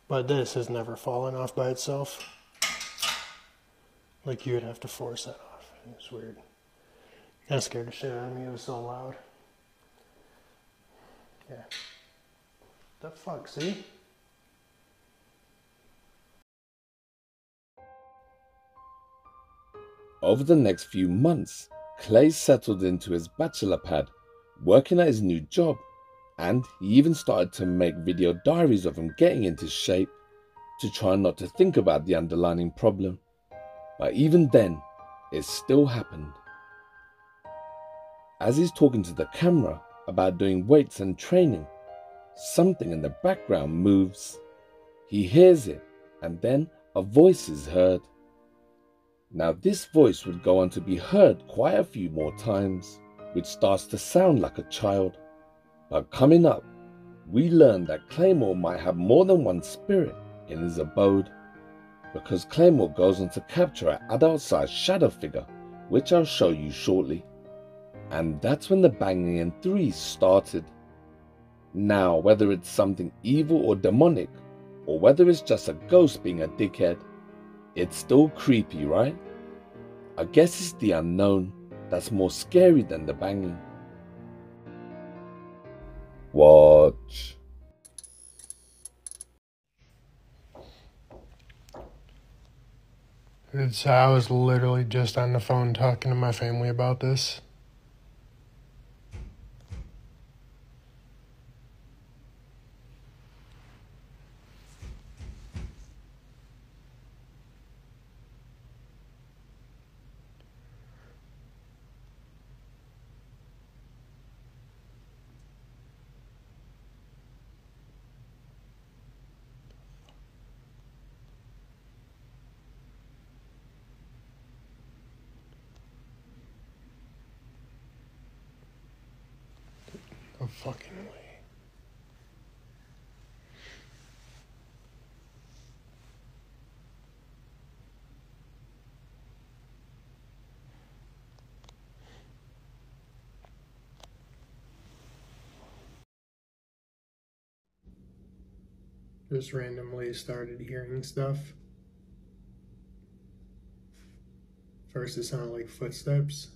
But this has never fallen off by itself. Like you would have to force that off. It was weird. That scared the shit out of me. It was so loud. Yeah. The fuck, see? Over the next few months, Clay settled into his bachelor pad, working at his new job, and he even started to make video diaries of him getting into shape to try not to think about the underlying problem. But even then, it still happened. As he's talking to the camera about doing weights and training, something in the background moves. He hears it, and then a voice is heard. Now this voice would go on to be heard quite a few more times, which starts to sound like a child. But coming up, we learn that Claymore might have more than one spirit in his abode, because Claymore goes on to capture an adult-sized shadow figure, which I'll show you shortly. And that's when the banging in threes started. Now, whether it's something evil or demonic, or whether it's just a ghost being a dickhead, it's still creepy, right? I guess it's the unknown that's more scary than the banging. Watch. I was literally just on the phone talking to my family about this. No fucking way. Just randomly started hearing stuff. First it sounded like footsteps.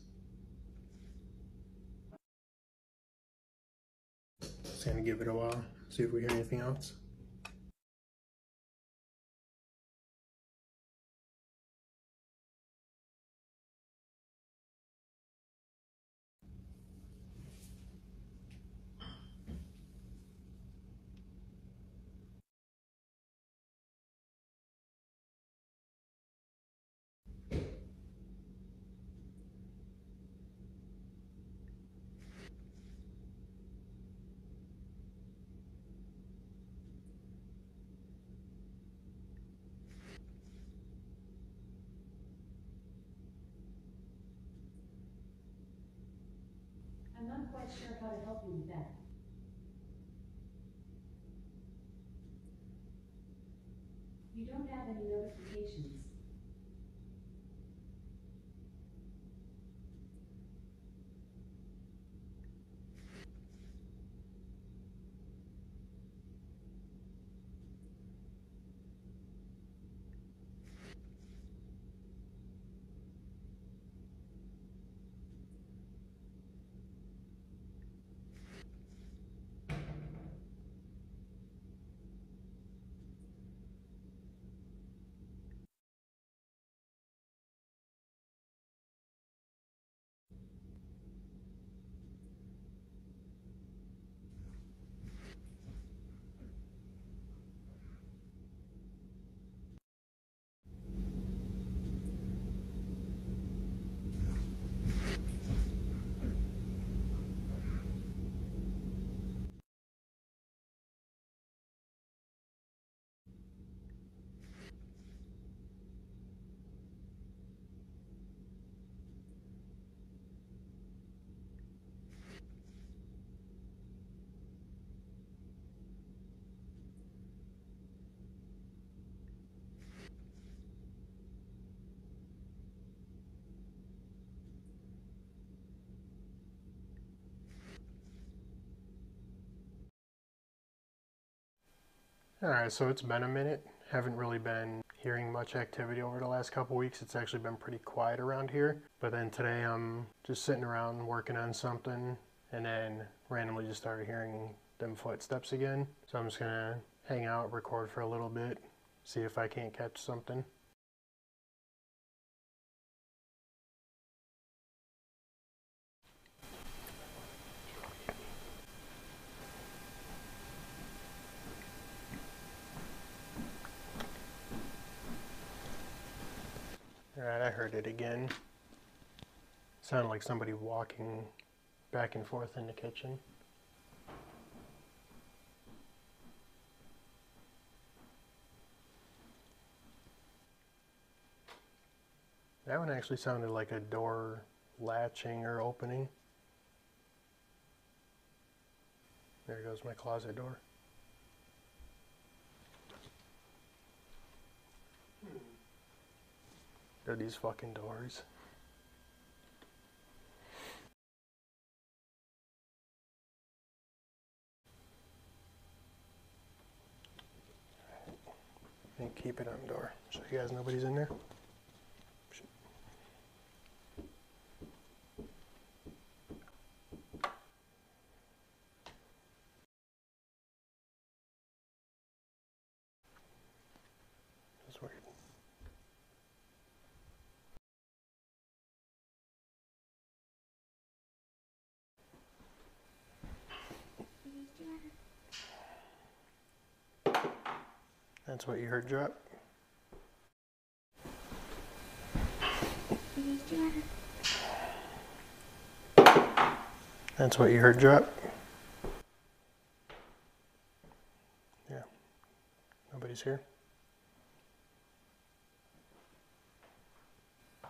Just gonna give it a while, see if we hear anything else. I'm not quite sure how to help you with that. You don't have any notifications. Alright, so it's been a minute. Haven't really been hearing much activity over the last couple weeks. It's actually been pretty quiet around here. But then today I'm just sitting around working on something and then randomly just started hearing them footsteps again. So I'm just gonna hang out, record for a little bit, see if I can't catch something. Alright, I heard it again. Sounded like somebody walking back and forth in the kitchen. That one actually sounded like a door latching or opening. There goes my closet door. They're these fucking doors. And keep it on the door. So you guys nobody's in there. That's weird. That's what you heard drop. That's what you heard drop. Yeah. Nobody's here. I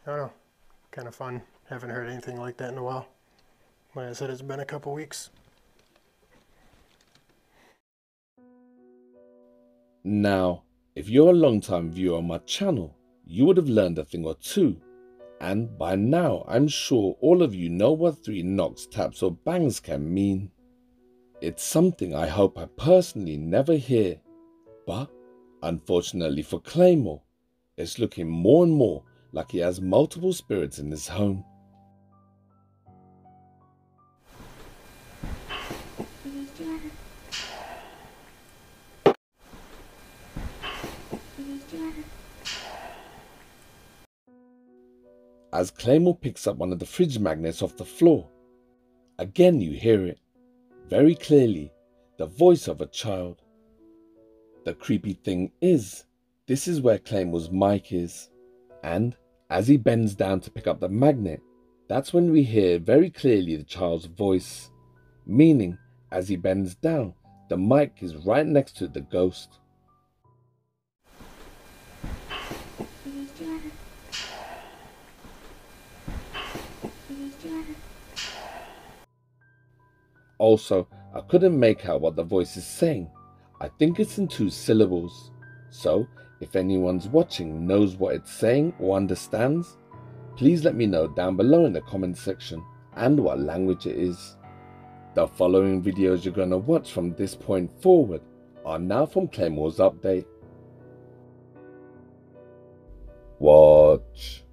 don't know. Kind of fun. Haven't heard anything like that in a while. Like I said, it's been a couple weeks. Now, if you're a long-time viewer on my channel, you would have learned a thing or two. And by now, I'm sure all of you know what 3 knocks, taps or bangs can mean. It's something I hope I personally never hear. But, unfortunately for Claymore, it's looking more and more like he has multiple spirits in his home. As Claymore picks up one of the fridge magnets off the floor, again you hear it, very clearly, the voice of a child. The creepy thing is, this is where Claymore's mic is, and as he bends down to pick up the magnet, that's when we hear very clearly the child's voice, meaning as he bends down, the mic is right next to the ghost. Also, I couldn't make out what the voice is saying. I think it's in 2 syllables. So, if anyone's watching knows what it's saying or understands, please let me know down below in the comment section and what language it is. The following videos you're going to watch from this point forward are now from Claymore's update. Watch.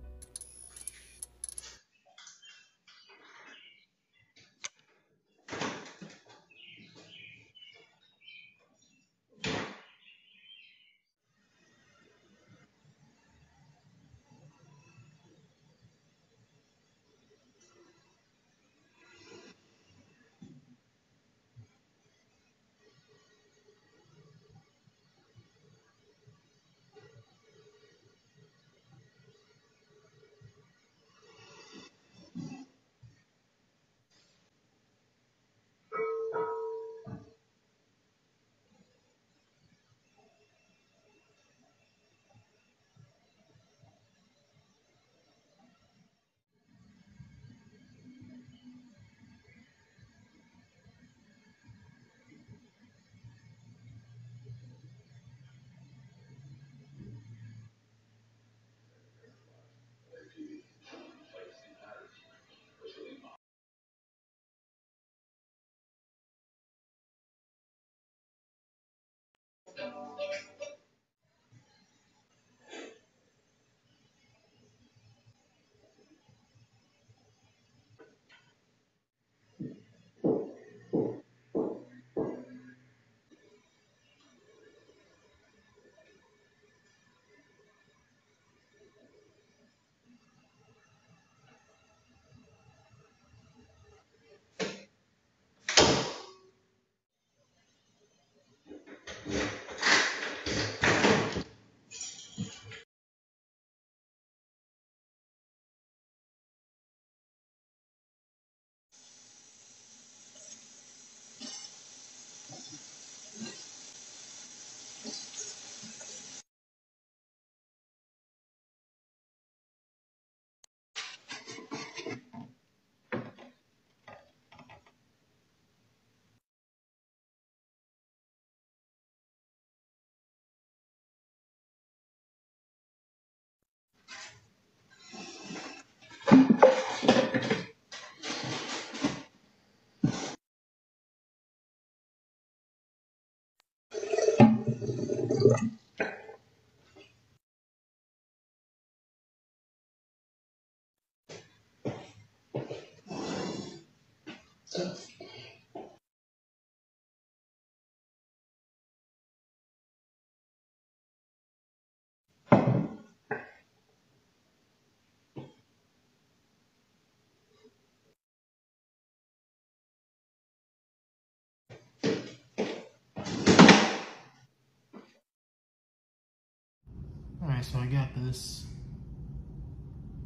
Alright, so I got this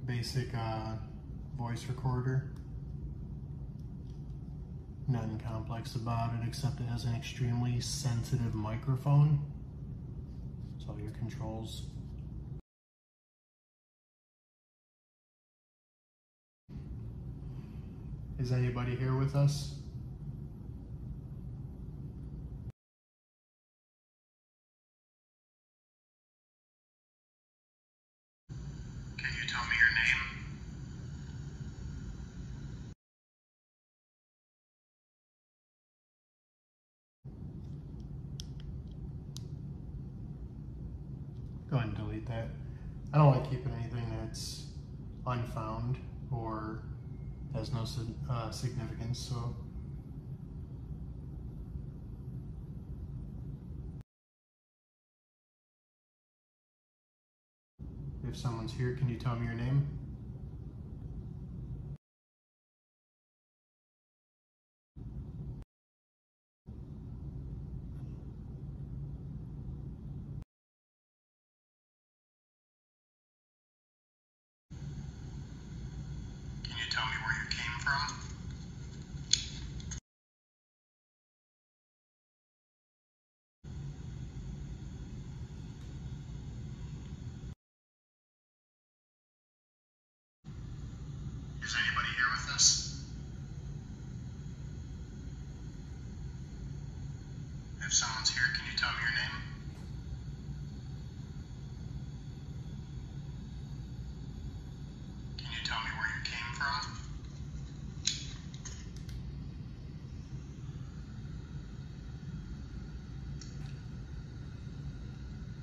basic voice recorder. Nothing complex about it, except it has an extremely sensitive microphone. So all your controls. Is anybody here with us? Can you tell me your name? Go ahead and delete that. I don't like keeping anything that's unfound or has no significance, so. If someone's here, can you tell me your name? Can you tell me where you came from? Is anybody here with us? If someone's here, can you tell me your name? Can you tell me where you came from?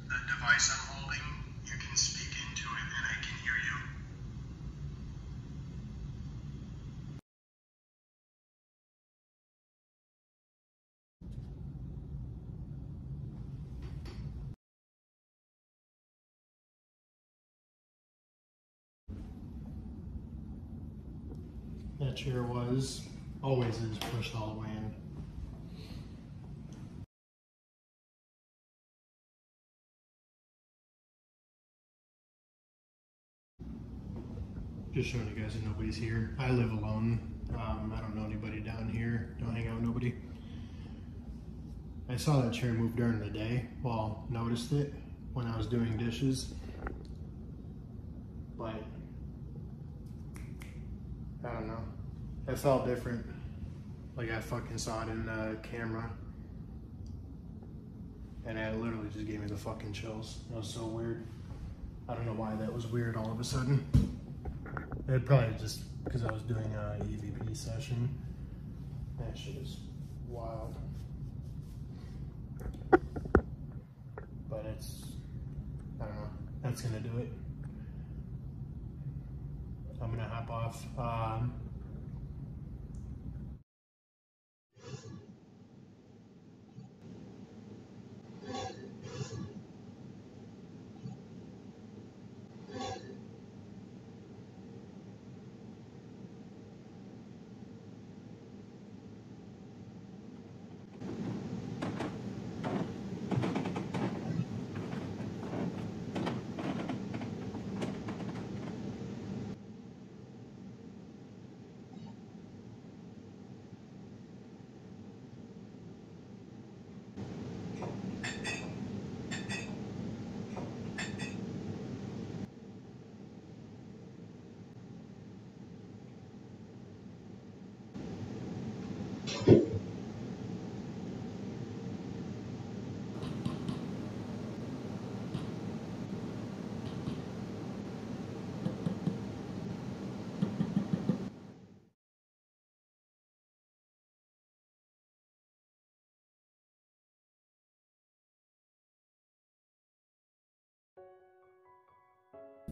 The device I'm holding, you can speak into it and I can hear you. That chair always is pushed all the way in. Just showing you guys that nobody's here. I live alone. I don't know anybody down here. Don't hang out with nobody. I saw that chair move during the day. Well, noticed it when I was doing dishes. But I don't know. It felt different. Like I fucking saw it in the camera. And it literally just gave me the fucking chills. That was so weird. I don't know why that was weird all of a sudden. It probably just because I was doing a EVP session. That shit is wild. But I don't know. That's gonna do it. I'm gonna hop off.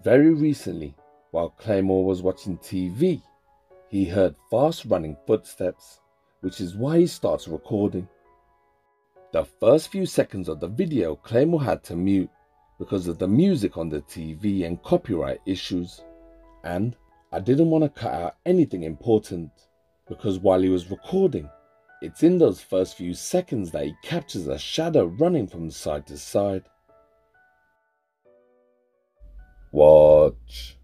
Very recently, while Claymore was watching TV, he heard fast running footsteps, which is why he starts recording. The first few seconds of the video Claymore had to mute because of the music on the TV and copyright issues. And I didn't want to cut out anything important because while he was recording, it's in those first few seconds that he captures a shadow running from side to side. Watch.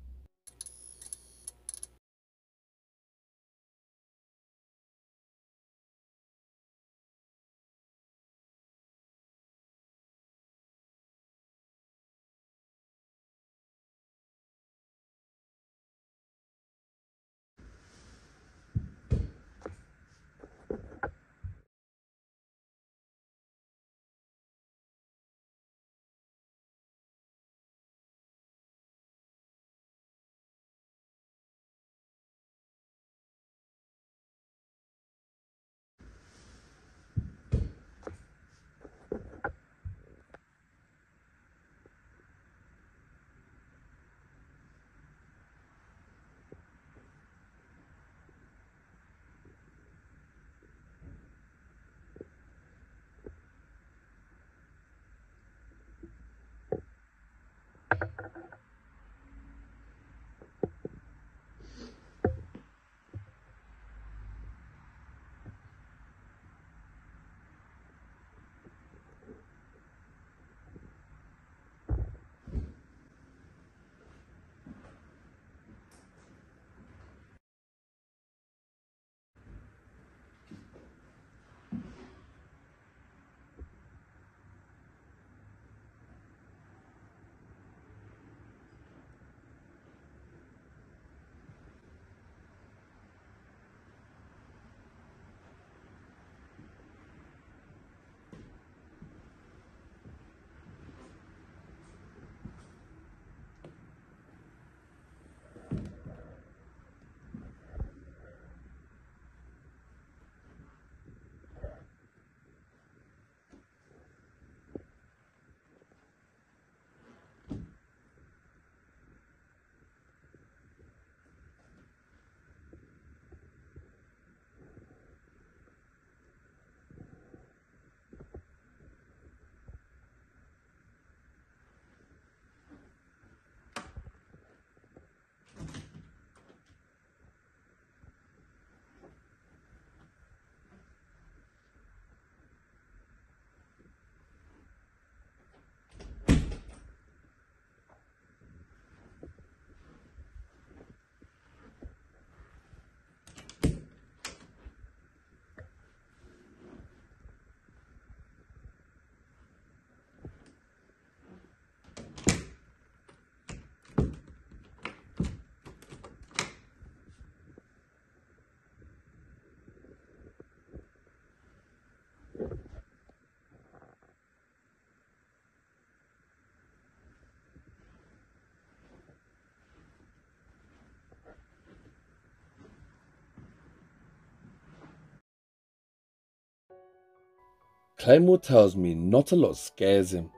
Claymore tells me not a lot scares him,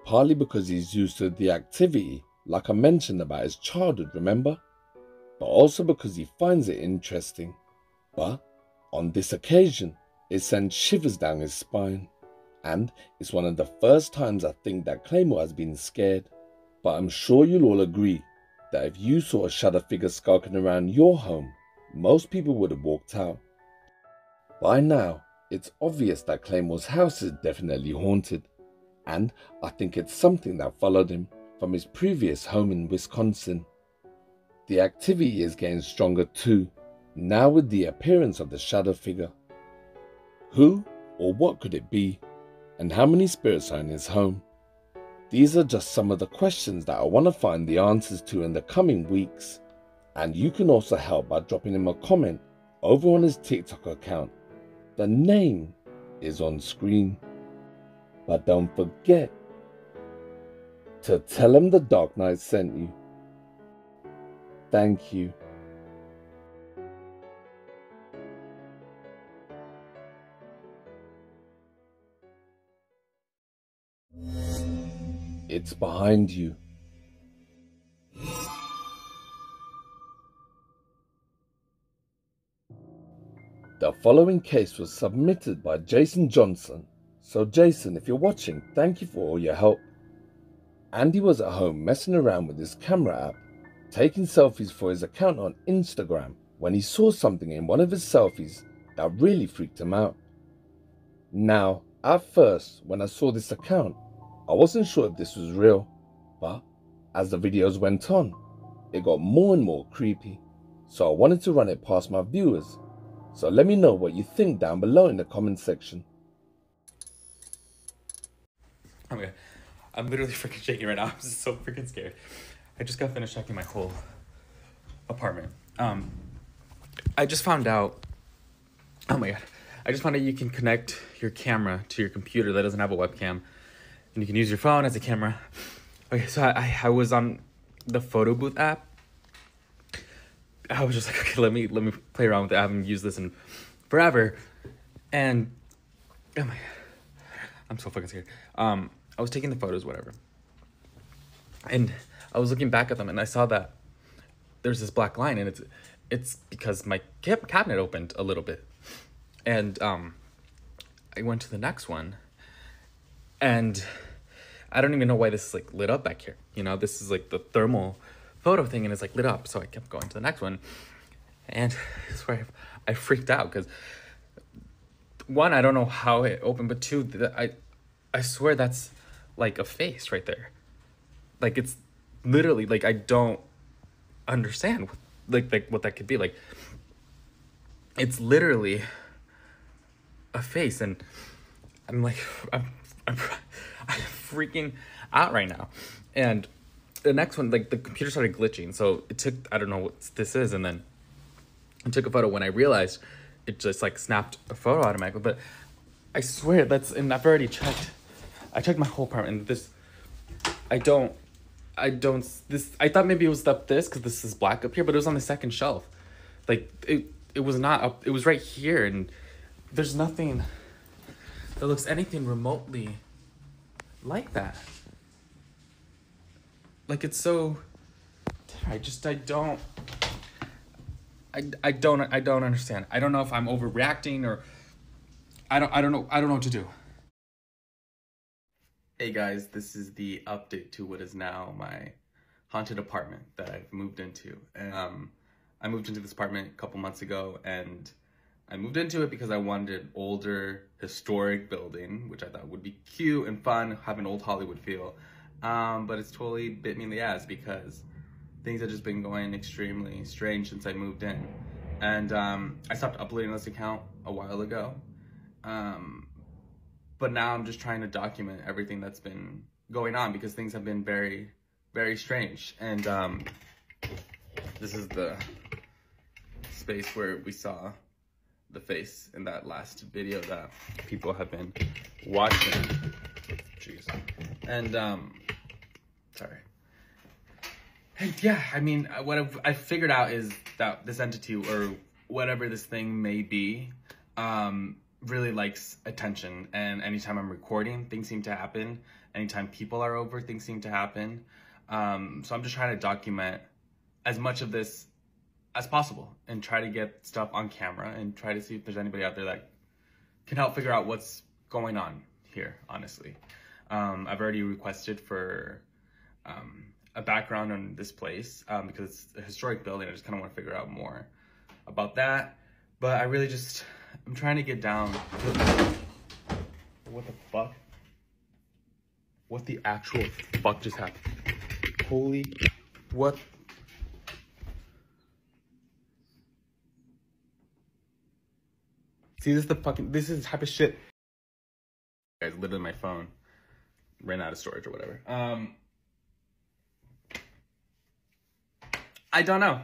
partly because he's used to the activity, like I mentioned about his childhood, remember? But also because he finds it interesting. But on this occasion, it sends shivers down his spine. And it's one of the first times I think that Claymore has been scared. But I'm sure you'll all agree that if you saw a shadow figure skulking around your home, most people would have walked out. By now, it's obvious that Claymore's house is definitely haunted, and I think it's something that followed him from his previous home in Wisconsin. The activity is getting stronger too, now with the appearance of the shadow figure. Who or what could it be, and how many spirits are in his home? These are just some of the questions that I want to find the answers to in the coming weeks, and you can also help by dropping him a comment over on his TikTok account. The name is on screen. But don't forget to tell him the Dark Knight sent you. Thank you. It's behind you. The following case was submitted by Jason Johnson. So Jason, if you're watching, thank you for all your help. Andy was at home messing around with his camera app, taking selfies for his account on Instagram when he saw something in one of his selfies that really freaked him out. Now, at first, when I saw this account, I wasn't sure if this was real, but as the videos went on, it got more and more creepy, so I wanted to run it past my viewers. So let me know what you think down below in the comment section. Oh my god, I'm literally freaking shaking right now. I'm just so freaking scared. I just got finished checking my whole apartment. I just found out, oh my god, I just found out you can connect your camera to your computer that doesn't have a webcam, and you can use your phone as a camera. Okay, so I was on the photo booth app. I was just like, okay, let me play around with it. I haven't used this in forever, and oh my god, I'm so fucking scared. I was taking the photos, whatever, and I was looking back at them, and I saw that there's this black line, and it's because my cabinet opened a little bit, and I went to the next one, and I don't even know why this is like lit up back here. You know, this is like the thermal photo thing, and it's like lit up. So I kept going to the next one, and I swear I freaked out because one, I don't know how it opened, but two, I swear that's like a face right there. Like it's literally like I don't understand like what that could be. Like it's literally a face, and I'm like I'm freaking out right now. And the next one, like the computer started glitching, so it took, I don't know what this is, and then I took a photo. When I realized, it just like snapped a photo automatically. But I swear that's, and I've already checked. I checked my whole apartment, and this, I thought maybe it was up this because this is black up here, but it was on the second shelf. Like it was not up, it was right here, and there's nothing that looks anything remotely like that. Like it's so, I don't understand. I don't know if I'm overreacting or I don't know what to do. Hey guys, this is the update to what is now my haunted apartment that I've moved into. I moved into this apartment a couple months ago, and I moved into it because I wanted an older historic building, which I thought would be cute and fun, have an old Hollywood feel. But it's totally bit me in the ass because things have just been going extremely strange since I moved in. And I stopped uploading this account a while ago. But now I'm just trying to document everything that's been going on because things have been very, very strange. And this is the space where we saw the face in that last video that people have been watching. Jeez. And sorry. And yeah, I mean, what I figured out is that this entity or whatever this thing may be, really likes attention, and anytime I'm recording, things seem to happen. Anytime people are over, things seem to happen. So I'm just trying to document as much of this as possible and try to get stuff on camera and try to see if there's anybody out there that can help figure out what's going on here, honestly. I've already requested for a background on this place because it's a historic building. I just kind of want to figure out more about that. But I really just, I'm trying to get down to, what the fuck? What the actual fuck just happened? Holy, what? See, this is the type of shit. Guys, literally my phone ran out of storage or whatever. I don't know.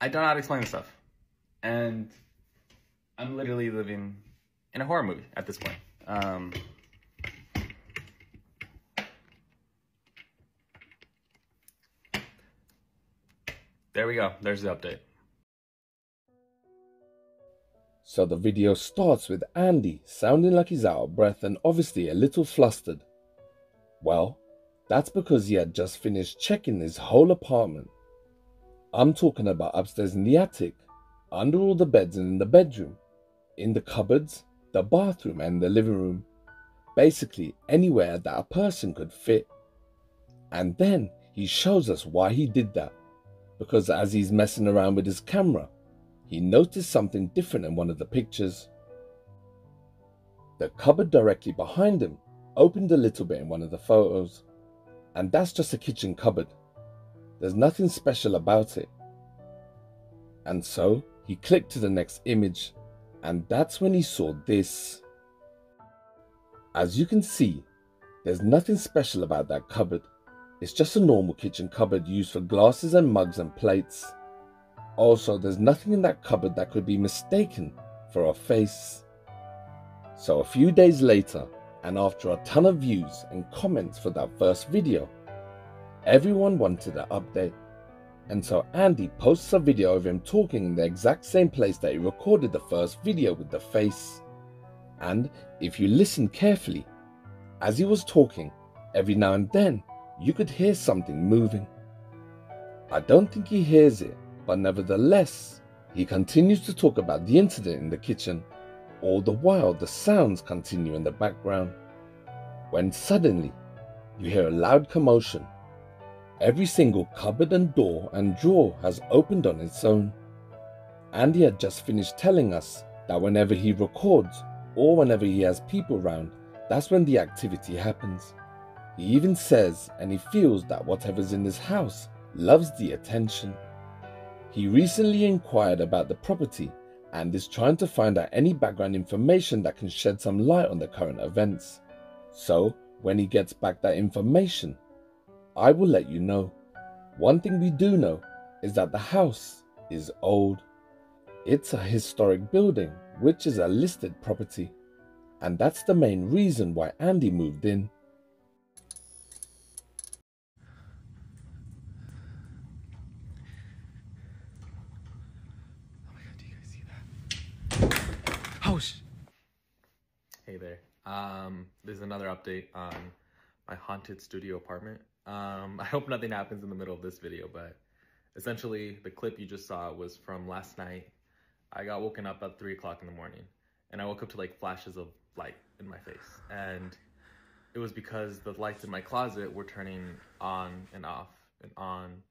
I don't know how to explain this stuff. And I'm literally living in a horror movie at this point. There we go. There's the update. So the video starts with Andy sounding like he's out of breath and obviously a little flustered. Well, that's because he had just finished checking his whole apartment. I'm talking about upstairs in the attic, under all the beds and in the bedroom, in the cupboards, the bathroom and the living room. Basically anywhere that a person could fit. And then he shows us why he did that. Because as he's messing around with his camera, he noticed something different in one of the pictures. The cupboard directly behind him opened a little bit in one of the photos. And that's just a kitchen cupboard. There's nothing special about it. And so he clicked to the next image, and that's when he saw this. As you can see, there's nothing special about that cupboard. It's just a normal kitchen cupboard used for glasses and mugs and plates. Also, there's nothing in that cupboard that could be mistaken for a face. So a few days later, and after a ton of views and comments for that first video, everyone wanted an update. And so Andy posts a video of him talking in the exact same place that he recorded the first video with the face. And if you listen carefully, as he was talking, every now and then you could hear something moving. I don't think he hears it, but nevertheless, he continues to talk about the incident in the kitchen. All the while the sounds continue in the background. When suddenly, you hear a loud commotion. Every single cupboard and door and drawer has opened on its own. Andy had just finished telling us that whenever he records or whenever he has people around, that's when the activity happens. He even says and he feels that whatever's in his house loves the attention. He recently inquired about the property and is trying to find out any background information that can shed some light on the current events. So when he gets back that information, I will let you know. One thing we do know is that the house is old. It's a historic building, which is a listed property. And that's the main reason why Andy moved in. Oh my god, do you guys see that? Oh sh! Hey there. There's another update on my haunted studio apartment. I hope nothing happens in the middle of this video, but essentially the clip you just saw was from last night. I got woken up at 3 o'clock in the morning, and I woke up to like flashes of light in my face, and it was because the lights in my closet were turning on and off and on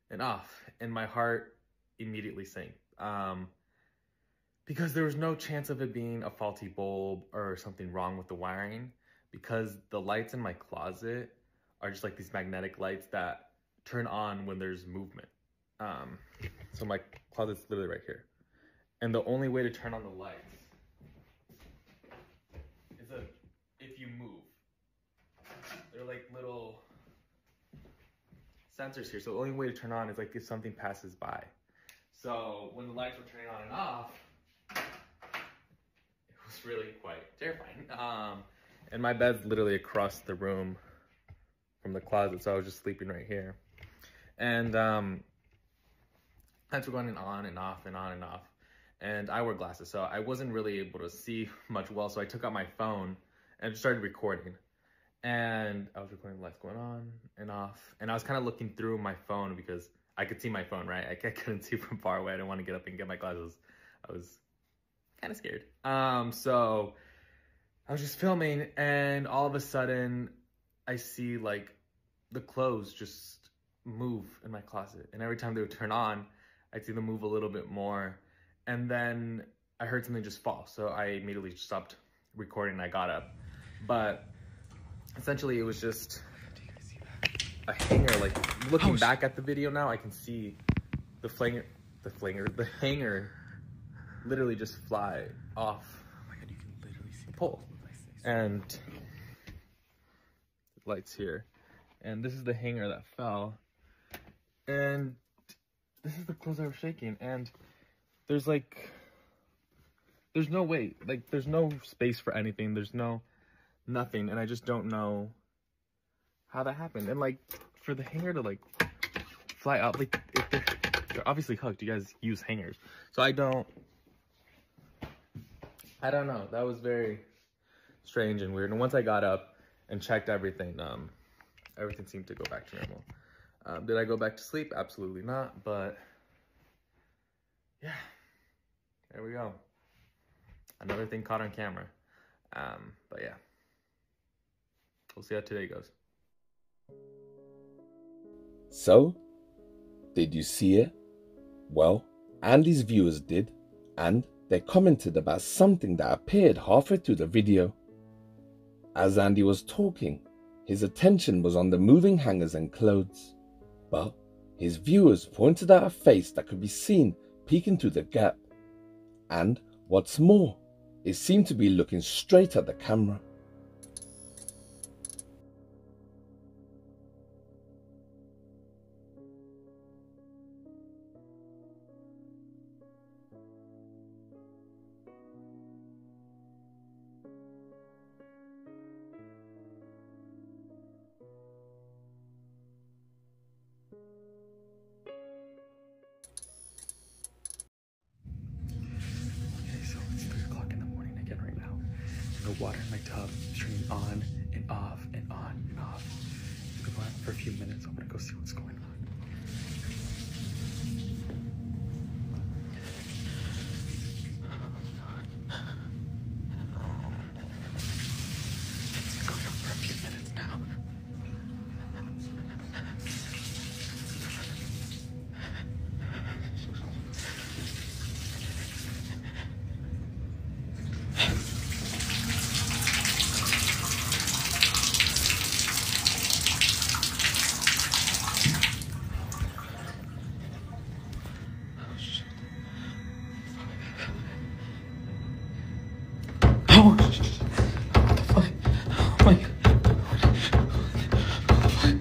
and off, and my heart immediately sank, because there was no chance of it being a faulty bulb or something wrong with the wiring, because the lights in my closet are just like these magnetic lights that turn on when there's movement. So my closet's literally right here. And the only way to turn on the lights is if you move. They're like little sensors here. So the only way to turn on is like if something passes by. So when the lights were turning on and off, it was really quite terrifying. And my bed's literally across the room from the closet, so I was just sleeping right here. And lights were going on and off and on and off. and I wear glasses, so I wasn't really able to see much well, so I took out my phone and started recording. And I was recording the lights going on and off, and I was kind of looking through my phone because I could see my phone, right? I couldn't see from far away. I didn't want to get up and get my glasses. I was kind of scared. So I was just filming, and all of a sudden I see like the clothes just move in my closet, and every time they would turn on, I'd see them move a little bit more, and then I heard something just fall, so I immediately stopped recording and I got up. But essentially it was just a hanger. Like, looking back at the video now, I can see the hanger literally just fly off. Oh my god, you can literally see the pole. And lights here, and this is the hanger that fell, and this is the clothes that were shaking, and there's no way, like there's no space for anything, there's nothing, and I just don't know how that happened. And like, for the hanger to like fly out, like they're obviously hooked. You guys use hangers, so I don't know. That was very strange and weird. And once I got up and checked everything, everything seemed to go back to normal. Did I go back to sleep? Absolutely not. But yeah, there we go. Another thing caught on camera. But yeah, we'll see how today goes. So, did you see it? Well, Andy's viewers did, and they commented about something that appeared halfway through the video. As Andy was talking, his attention was on the moving hangers and clothes, but his viewers pointed out a face that could be seen peeking through the gap, and what's more, it seemed to be looking straight at the camera. Water in my tub is turning on and off and on and off. It's been going on for a few minutes. I'm gonna go see what's going on. It's been going on for a few minutes now. Oh, shit. What the fuck? Oh my god. What the fuck?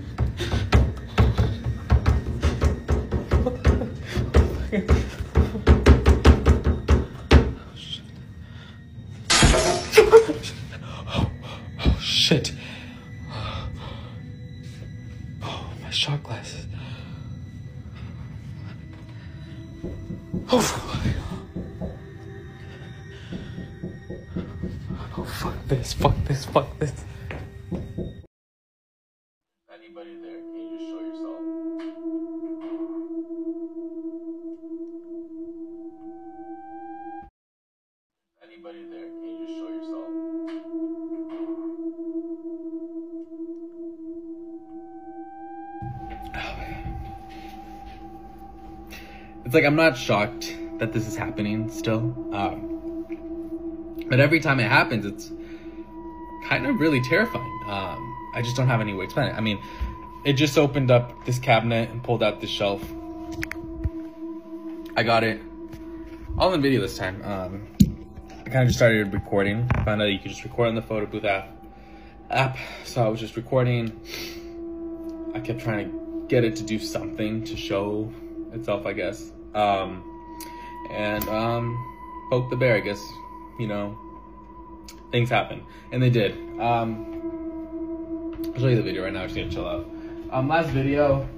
Oh, shit. Oh, my shot glasses. Oh, fuck this. Anybody there? Can you just show yourself? Anybody there? Can you just show yourself? It's like, I'm not shocked that this is happening still. But every time it happens, it's kind of really terrifying. I just don't have any way to explain it. I mean, it just opened up this cabinet and pulled out this shelf. I got it all in video this time. I kind of just started recording. I found out you could just record on the photo booth app. So I was just recording. I kept trying to get it to do something to show itself, I guess. And poke the bear, I guess. You know, things happen, and they did. I'll show you the video right now. I'm just gonna chill out. Last video,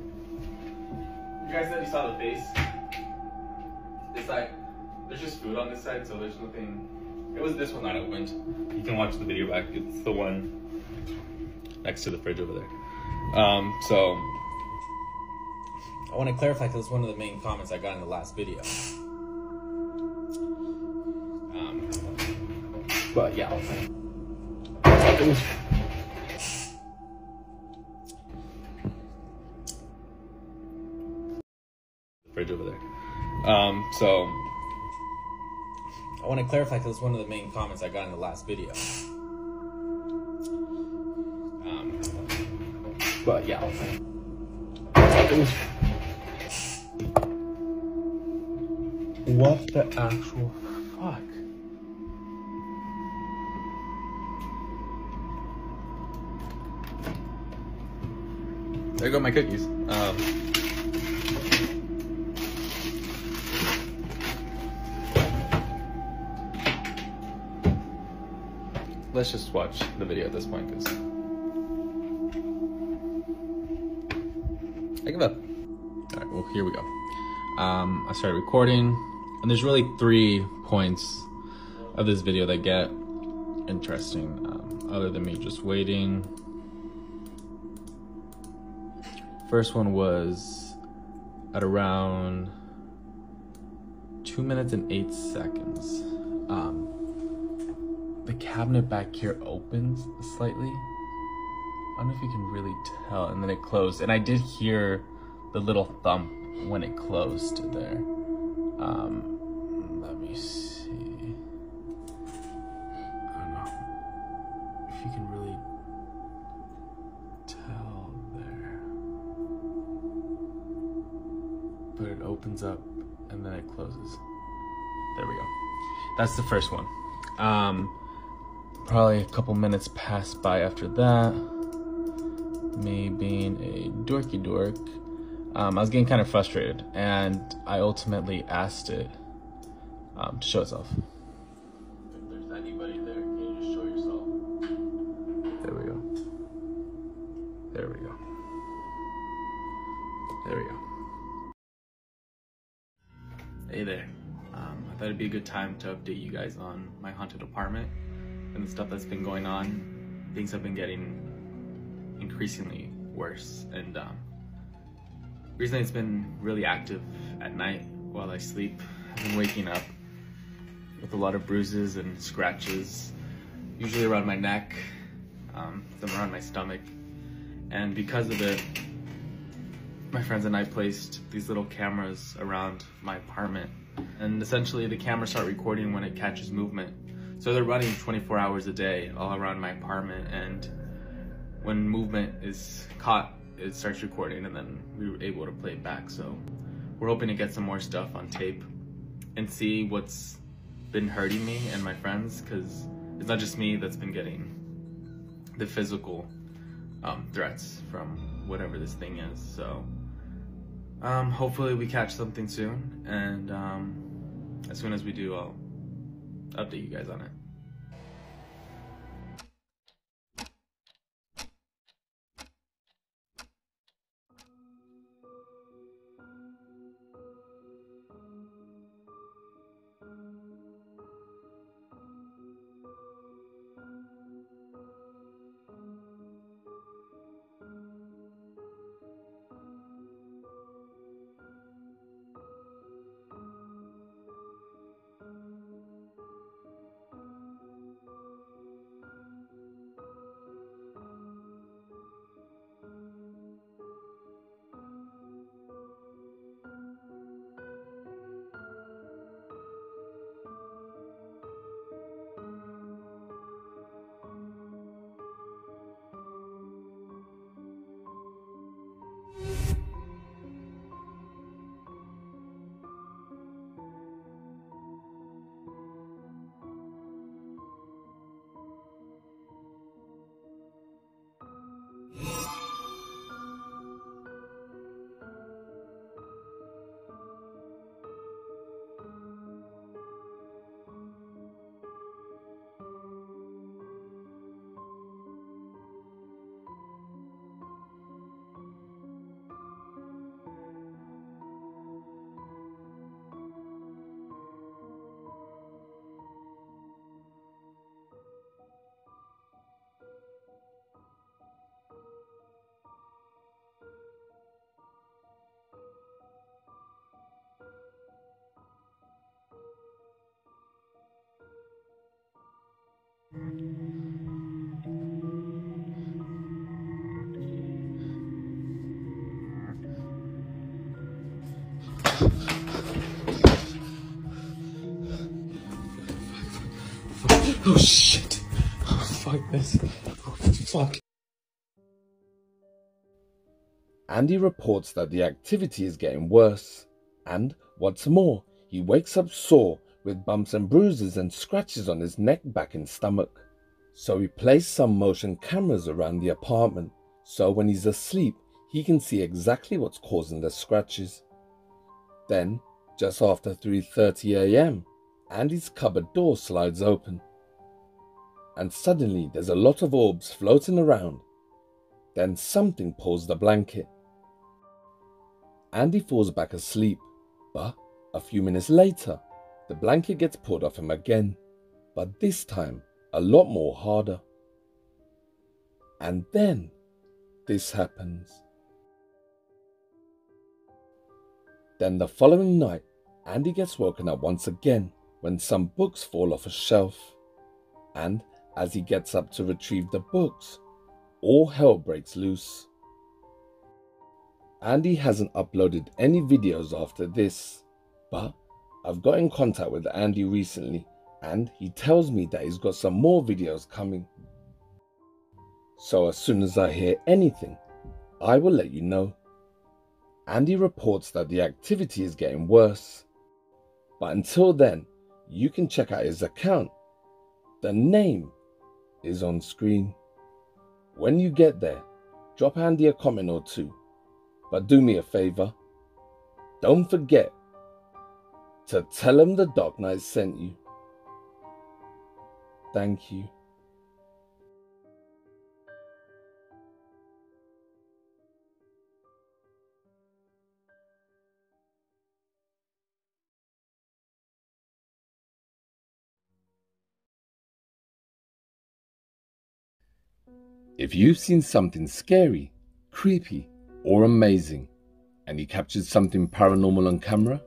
you guys said you saw the face. It's like There's just food on this side, so there's nothing. It was this one that I opened. You can watch the video back. It's the one next to the fridge over there. So I want to clarify because it's one of the main comments I got in the last video. But yeah, it was. Fridge over there. So I want to clarify because it's one of the main comments I got in the last video. But yeah, it was. What the actual fuck? There go my cookies. Let's just watch the video at this point, because I give up. All right, well, here we go. I started recording, and there's really 3 points of this video that get interesting, other than me just waiting. First one was at around 2 minutes and 8 seconds. The cabinet back here opens slightly. I don't know if you can really tell, and then it closed. And I did hear the little thump when it closed there. Let me see. I don't know if you can really tell there. But it opens up and then it closes. There we go. That's the first one. Probably a couple minutes passed by after that. Me being a dorky dork, I was getting kind of frustrated, and I ultimately asked it to show itself. If there's anybody there, can you just show yourself? There we go. There we go. There we go. Hey there. I thought it'd be a good time to update you guys on my haunted apartment and the stuff that's been going on. Things have been getting increasingly worse, and recently it's been really active at night while I sleep. I've been waking up with a lot of bruises and scratches, usually around my neck, some around my stomach, and because of it, my friends and I placed these little cameras around my apartment, and essentially the cameras start recording when it catches movement. So they're running 24 hours a day all around my apartment, and when movement is caught, it starts recording, and then we were able to play it back. So we're hoping to get some more stuff on tape and see what's been hurting me and my friends, because it's not just me that's been getting the physical threats from whatever this thing is. So hopefully we catch something soon, and as soon as we do, I'll update you guys on it. Oh shit. Oh, fuck this. Oh, fuck. Andy reports that the activity is getting worse, and what's more, he wakes up sore with bumps and bruises and scratches on his neck, back and stomach. So he placed some motion cameras around the apartment, so when he's asleep, he can see exactly what's causing the scratches. Then, just after 3:30 a.m., Andy's cupboard door slides open. And suddenly there's a lot of orbs floating around. Then something pulls the blanket. Andy falls back asleep, but a few minutes later, the blanket gets pulled off him again, but this time a lot more harder. And then this happens. Then the following night, Andy gets woken up once again when some books fall off a shelf. And as he gets up to retrieve the books, all hell breaks loose. Andy hasn't uploaded any videos after this, but I've got in contact with Andy recently and he tells me that he's got some more videos coming. So as soon as I hear anything, I will let you know. Andy reports that the activity is getting worse, but until then, you can check out his account. The name is on screen. When you get there, drop Andy a comment or two, but do me a favor, don't forget to tell him the Dark Knight sent you. Thank you. If you've seen something scary, creepy, or amazing, and you captured something paranormal on camera,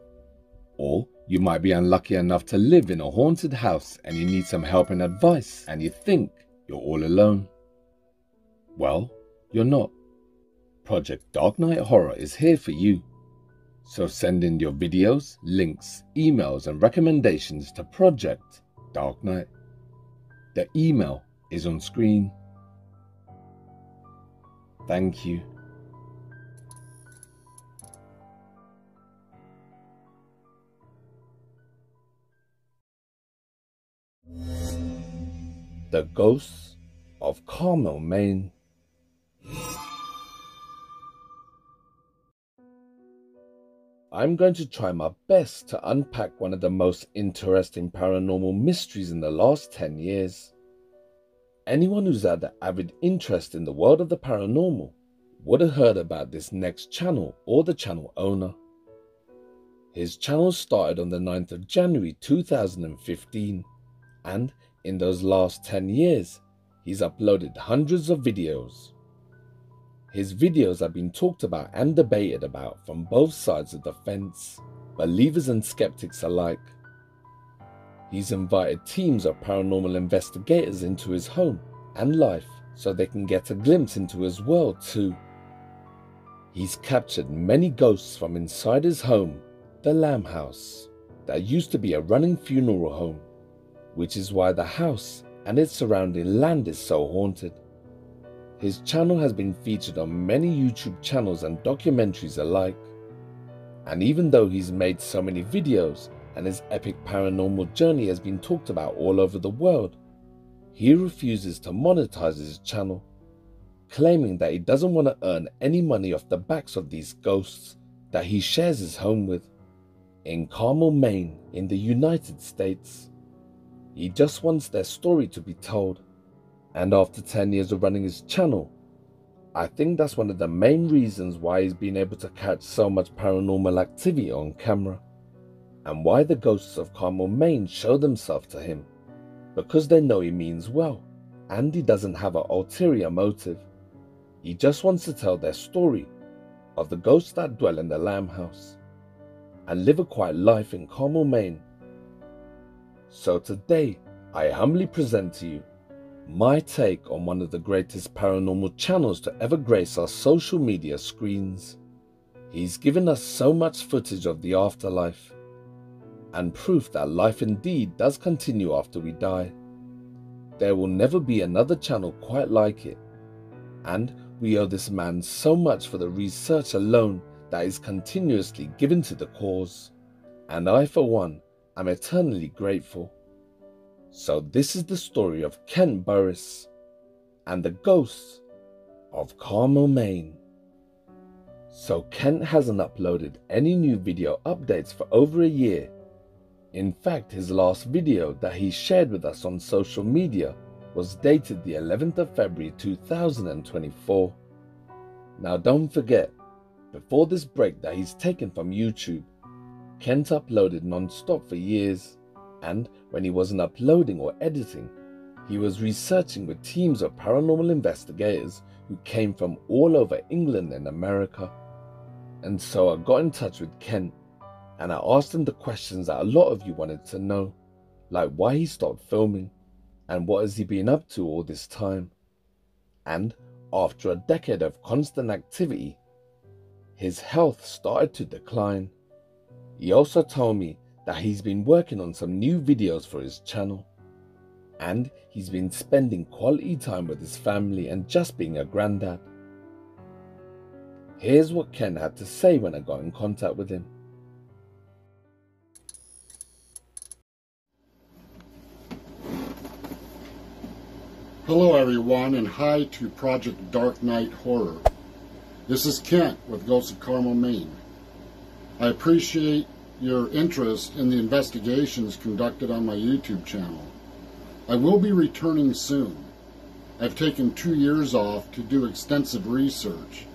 or you might be unlucky enough to live in a haunted house and you need some help and advice and you think you're all alone, well, you're not. Project Dark Knight Horror is here for you. So send in your videos, links, emails, and recommendations to Project Dark Knight. The email is on screen. Thank you. The Ghosts of Carmel, Maine. I'm going to try my best to unpack one of the most interesting paranormal mysteries in the last 10 years. Anyone who's had an avid interest in the world of the paranormal would have heard about this next channel or the channel owner. His channel started on the 9th of January 2015, and in those last 10 years, he's uploaded hundreds of videos. His videos have been talked about and debated about from both sides of the fence, believers and skeptics alike. He's invited teams of paranormal investigators into his home and life so they can get a glimpse into his world too. He's captured many ghosts from inside his home, the Lamb House, that used to be a running funeral home, which is why the house and its surrounding land is so haunted. His channel has been featured on many YouTube channels and documentaries alike. And even though he's made so many videos and his epic paranormal journey has been talked about all over the world, he refuses to monetize his channel, claiming that he doesn't want to earn any money off the backs of these ghosts that he shares his home with in Carmel, Maine, in the United States. He just wants their story to be told. And after 10 years of running his channel, I think that's one of the main reasons why he's been able to catch so much paranormal activity on camera, and why the ghosts of Carmel, Maine show themselves to him, because they know he means well, and he doesn't have an ulterior motive. He just wants to tell their story of the ghosts that dwell in the Lamb House and live a quiet life in Carmel, Maine. So today, I humbly present to you my take on one of the greatest paranormal channels to ever grace our social media screens. He's given us so much footage of the afterlife, and proof that life indeed does continue after we die. There will never be another channel quite like it, and we owe this man so much for the research alone that is continuously given to the cause, and I for one am eternally grateful. So this is the story of Kent Burris and the ghosts of Carmel, Maine. So Kent hasn't uploaded any new video updates for over a year. In fact, his last video that he shared with us on social media was dated the 11th of February 2024. Now don't forget, before this break that he's taken from YouTube, Kent uploaded non-stop for years, and when he wasn't uploading or editing, he was researching with teams of paranormal investigators who came from all over England and America. And so I got in touch with Kent, and I asked him the questions that a lot of you wanted to know, like why he stopped filming, and what has he been up to all this time. And after a decade of constant activity, his health started to decline. He also told me that he's been working on some new videos for his channel, and he's been spending quality time with his family and just being a granddad. Here's what Ken had to say when I got in contact with him. Hello everyone, and hi to Project Dark Night Horror. This is Kent with Ghosts of Carmel, Maine. I appreciate your interest in the investigations conducted on my YouTube channel. I will be returning soon. I've taken 2 years off to do extensive research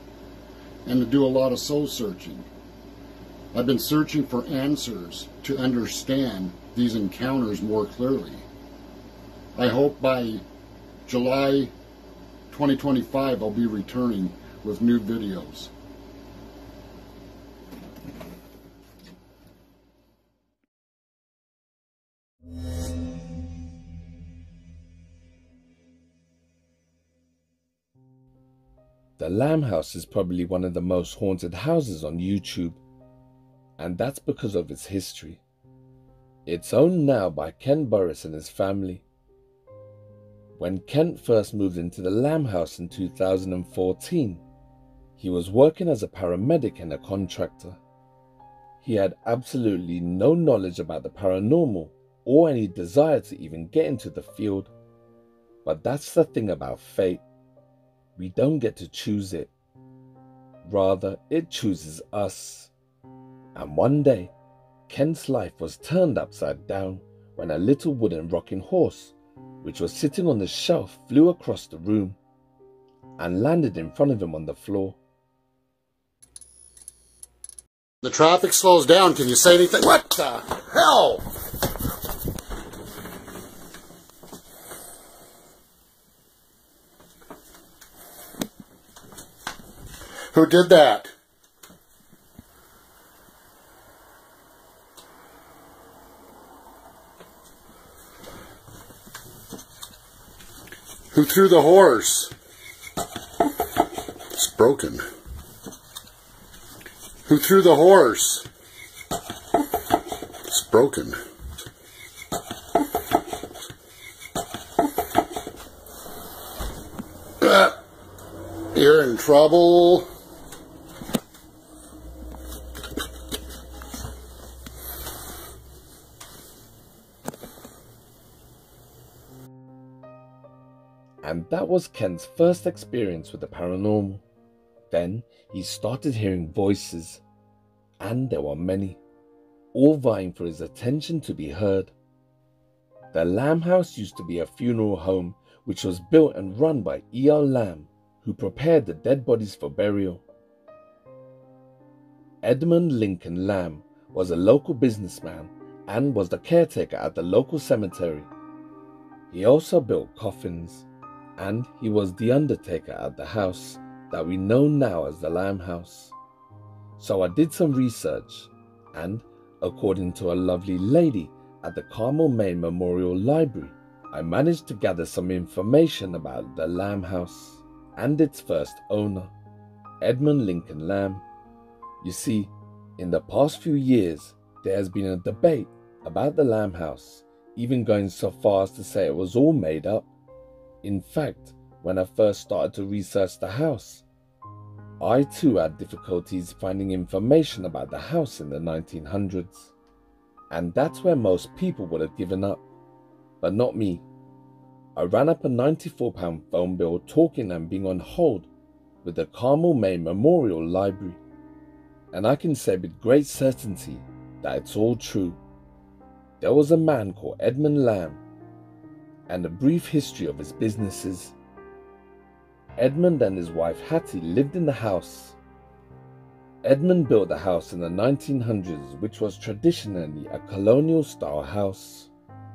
and to do a lot of soul searching. I've been searching for answers to understand these encounters more clearly. I hope by July 2025 I'll be returning with new videos. The Lamb House is probably one of the most haunted houses on YouTube, and that's because of its history. It's owned now by Kent Burris and his family. When Kent first moved into the Lamb House in 2014, he was working as a paramedic and a contractor. He had absolutely no knowledge about the paranormal or any desire to even get into the field. But that's the thing about fate. We don't get to choose it. Rather, it chooses us. And one day, Kent's life was turned upside down when a little wooden rocking horse, which was sitting on the shelf, flew across the room and landed in front of him on the floor. The traffic slows down. Can you say anything? What the hell? Who did that? Who threw the horse? It's broken. Who threw the horse? It's broken. You're in trouble. And that was Kent's first experience with the paranormal. Then he started hearing voices, and there were many, all vying for his attention to be heard. The Lamb House used to be a funeral home which was built and run by E.L. Lamb, who prepared the dead bodies for burial. Edmund Lincoln Lamb was a local businessman and was the caretaker at the local cemetery. He also built coffins, and he was the undertaker at the house that we know now as the Lamb House. So I did some research, and according to a lovely lady at the Carmel, Maine Memorial Library, I managed to gather some information about the Lamb House and its first owner, Edmund Lincoln Lamb. You see, in the past few years, there has been a debate about the Lamb House, even going so far as to say it was all made up. In fact, when I first started to research the house, I too had difficulties finding information about the house in the 1900s. And that's where most people would have given up. But not me. I ran up a £94 phone bill talking and being on hold with the Carmel, Maine Memorial Library. And I can say with great certainty that it's all true. There was a man called Edmund Lamb, and a brief history of his businesses. Edmund and his wife Hattie lived in the house. Edmund built the house in the 1900s, which was traditionally a colonial-style house,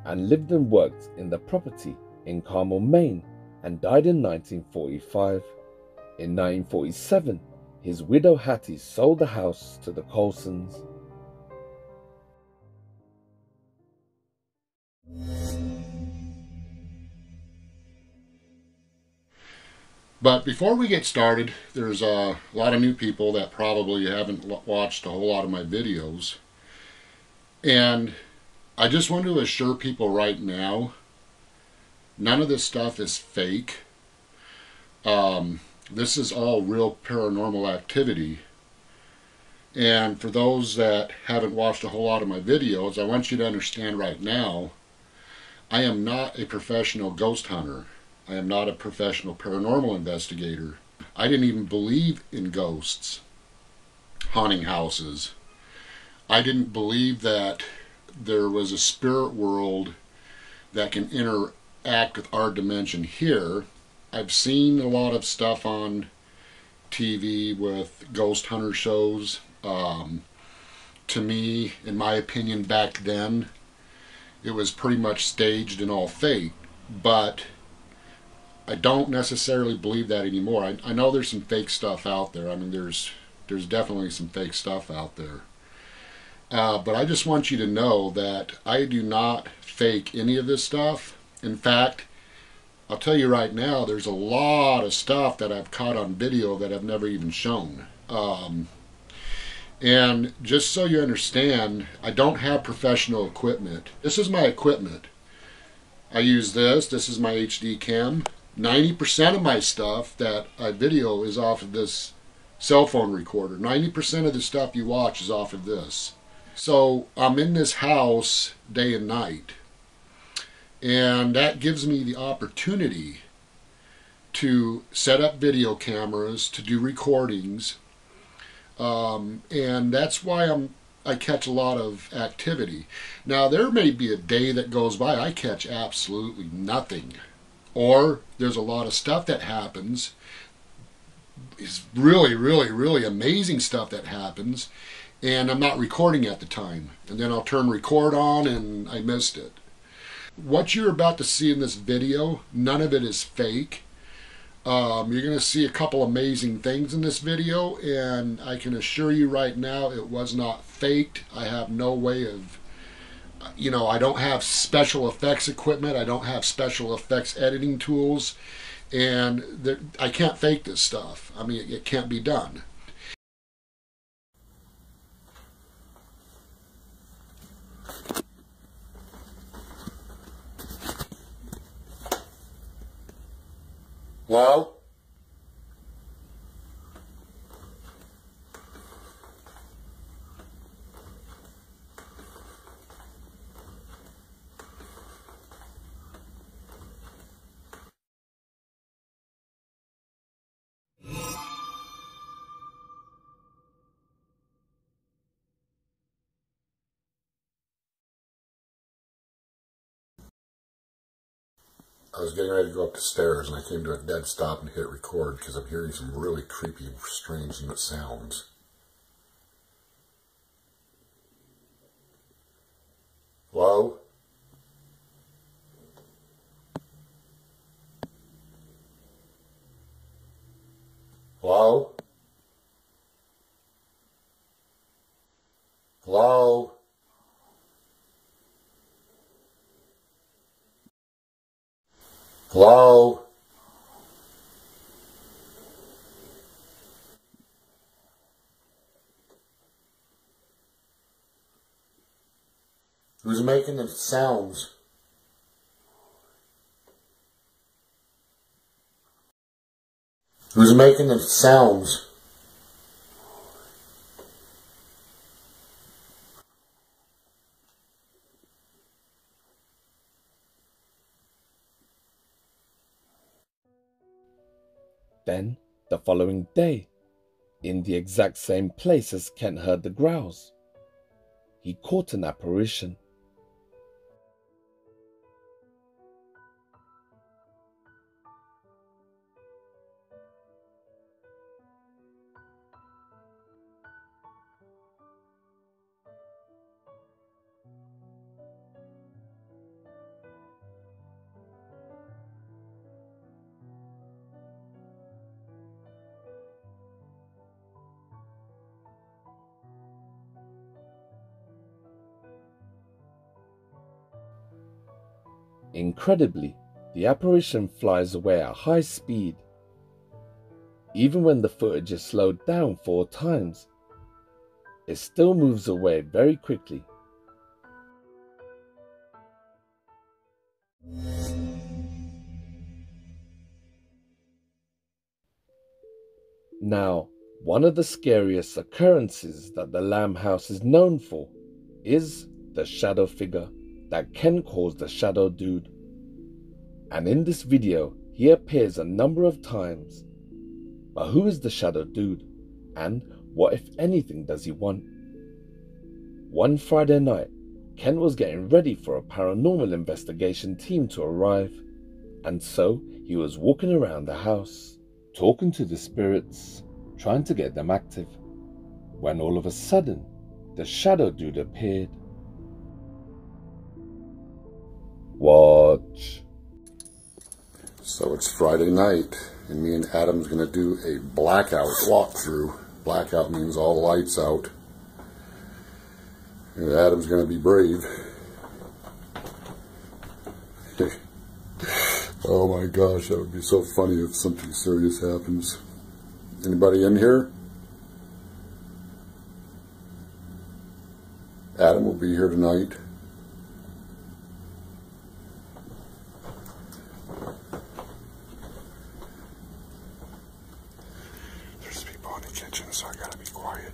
and lived and worked in the property in Carmel, Maine, and died in 1945. In 1947, his widow Hattie sold the house to the Colsons. But before we get started, there's a lot of new people that probably haven't watched a whole lot of my videos. And I just want to assure people right now, none of this stuff is fake. This is all real paranormal activity. And for those that haven't watched a whole lot of my videos, I want you to understand right now, I am not a professional ghost hunter. I am not a professional paranormal investigator. I didn't even believe in ghosts haunting houses. I didn't believe that there was a spirit world that can interact with our dimension here. I've seen a lot of stuff on TV with ghost hunter shows. To me, in my opinion, back then, it was pretty much staged and all fake. But I don't necessarily believe that anymore. I know there's some fake stuff out there. I mean, there's definitely some fake stuff out there. But I just want you to know that I do not fake any of this stuff. In fact, I'll tell you right now, there's a lot of stuff that I've caught on video that I've never even shown. And just so you understand, I don't have professional equipment. This is my equipment. I use this. This is my HD cam. 90% of my stuff that I video is off of this cell phone recorder. 90% of the stuff you watch is off of this. So I'm in this house day and night. And that gives me the opportunity to set up video cameras, to do recordings. And that's why I catch a lot of activity. Now, there may be a day that goes by I catch absolutely nothing. Or there's a lot of stuff that happens. It's really, really, really amazing stuff that happens. And I'm not recording at the time. And then I'll turn record on and I missed it. What you're about to see in this video, none of it is fake. You're going to see a couple amazing things in this video, and I can assure you right now it was not faked. I have no way of, I don't have special effects equipment. I don't have special effects editing tools, and I can't fake this stuff. I mean, it can't be done. Hello? I was getting ready to go up the stairs and I came to a dead stop and hit record because I'm hearing some really creepy, strange sounds. Hello? Hello? Hello? Hello? Who's making the sounds? Who's making the sounds? Then, the following day, in the exact same place as Kent heard the growls, he caught an apparition. Incredibly, the apparition flies away at high speed. Even when the footage is slowed down 4 times, it still moves away very quickly. Now, one of the scariest occurrences that the Lamb House is known for is the shadow figure that Ken calls the Shadow Dude. And in this video, he appears a number of times. But who is the Shadow Dude? And what, if anything, does he want? One Friday night, Ken was getting ready for a paranormal investigation team to arrive. And so, he was walking around the house, talking to the spirits, trying to get them active, when all of a sudden, the Shadow Dude appeared. Watch. So it's Friday night, and me and Adam's going to do a blackout walkthrough. Blackout means all lights out. And Adam's going to be brave. Oh my gosh, that would be so funny if something serious happens. Anybody in here? Adam will be here tonight. There's people in the kitchen, so I gotta be quiet.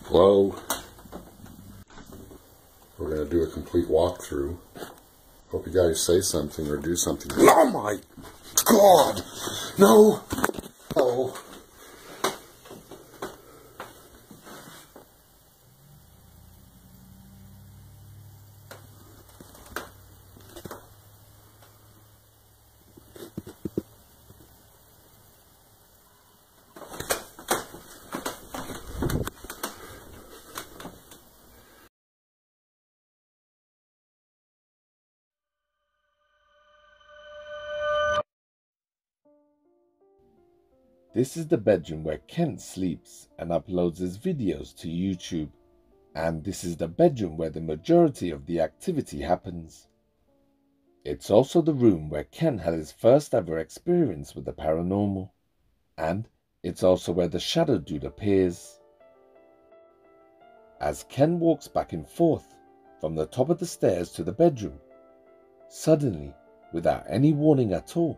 Hello. We're going to do a complete walkthrough. Hope you guys say something or do something. Oh my God! No! Oh. This is the bedroom where Kent sleeps and uploads his videos to YouTube. And this is the bedroom where the majority of the activity happens. It's also the room where Kent had his first ever experience with the paranormal. And it's also where the Shadow Dude appears. As Ken walks back and forth from the top of the stairs to the bedroom, suddenly, without any warning at all,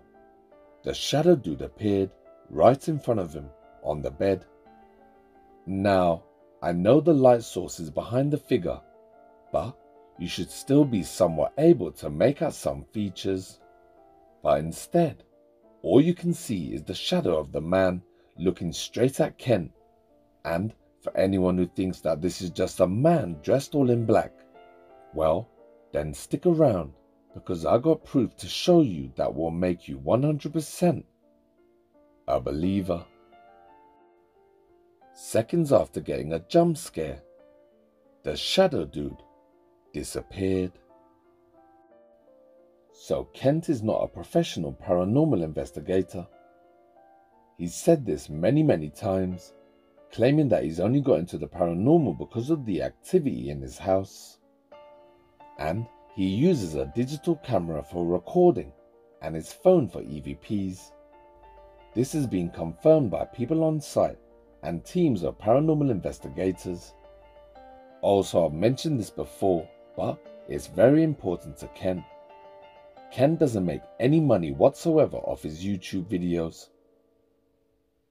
the Shadow Dude appeared right in front of him on the bed. Now, I know the light source is behind the figure, but you should still be somewhat able to make out some features. But instead, all you can see is the shadow of the man looking straight at Ken. And for anyone who thinks that this is just a man dressed all in black, well, then stick around, because I got proof to show you that will make you 100% a believer. Seconds after getting a jump scare, the shadow dude disappeared. So Kent is not a professional paranormal investigator. He's said this many times, claiming that he's only got into the paranormal because of the activity in his house. And he uses a digital camera for recording and his phone for EVPs. This has been confirmed by people on site and teams of paranormal investigators. Also, I've mentioned this before, but it's very important to Ken. Ken doesn't make any money whatsoever off his YouTube videos.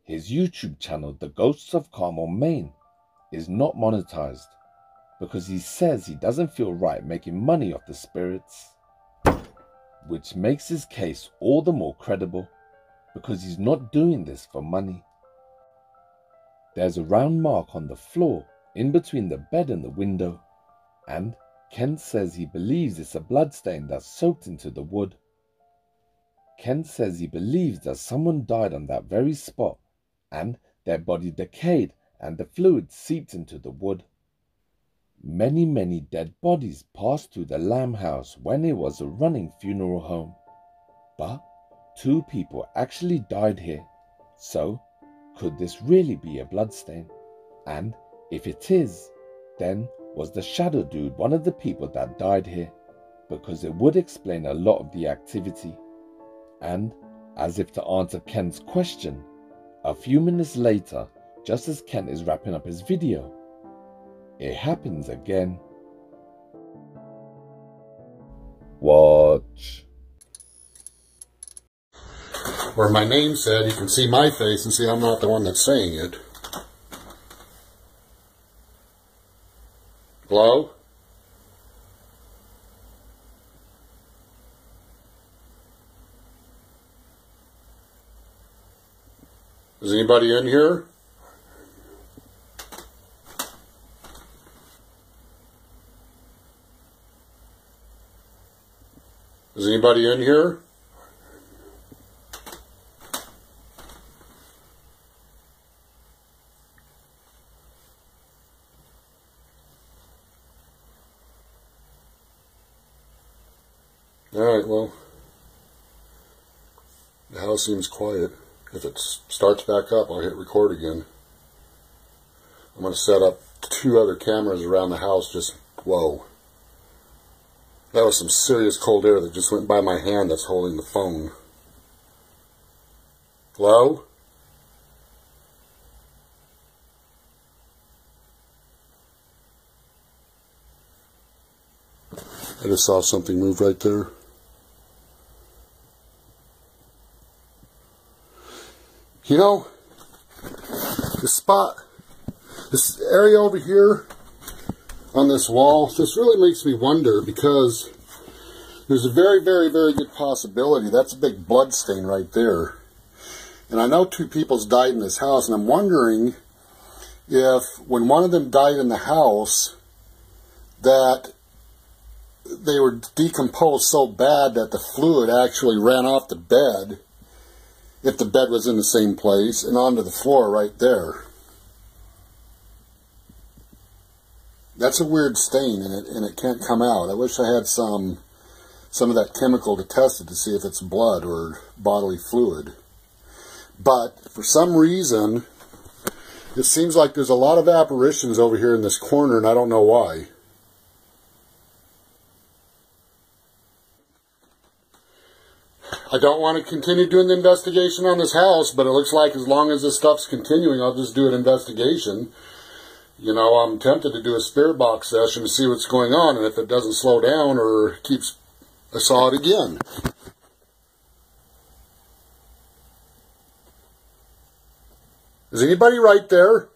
His YouTube channel, The Ghosts of Carmel, Maine, is not monetized because he says he doesn't feel right making money off the spirits, which makes his case all the more credible because he's not doing this for money. There's a round mark on the floor in between the bed and the window, and Kent says he believes it's a bloodstain that's soaked into the wood. Kent says he believes that someone died on that very spot and their body decayed and the fluid seeped into the wood. Many dead bodies passed through the Lamb house when it was a running funeral home, but 2 people actually died here. So, could this really be a bloodstain? And if it is, then was the shadow dude one of the people that died here? Because it would explain a lot of the activity. And, as if to answer Ken's question, a few minutes later, just as Ken is wrapping up his video, it happens again. Watch. Where my name said, you can see my face and see I'm not the one that's saying it. Hello? Is anybody in here? Is anybody in here? Alright, well, the house seems quiet. If it starts back up, I'll hit record again. I'm going to set up 2 other cameras around the house. Just, whoa. That was some serious cold air that just went by my hand that's holding the phone. Hello? I just saw something move right there. You know, this area over here on this wall, this really makes me wonder, because there's a very good possibility that's a big blood stain right there. And I know 2 people's died in this house, and I'm wondering if when one of them died in the house that they were decomposed so bad that the fluid actually ran off the bed, if the bed was in the same place, and onto the floor right there. That's a weird stain, and it can't come out. I wish I had some of that chemical to test it to see if it's blood or bodily fluid. But for some reason, it seems like there's a lot of apparitions over here in this corner, and I don't know why. I don't want to continue doing the investigation on this house, but it looks like as long as this stuff's continuing, I'll just do an investigation. You know, I'm tempted to do a spirit box session to see what's going on, and if it doesn't slow down or keeps, I saw it again. Is anybody right there?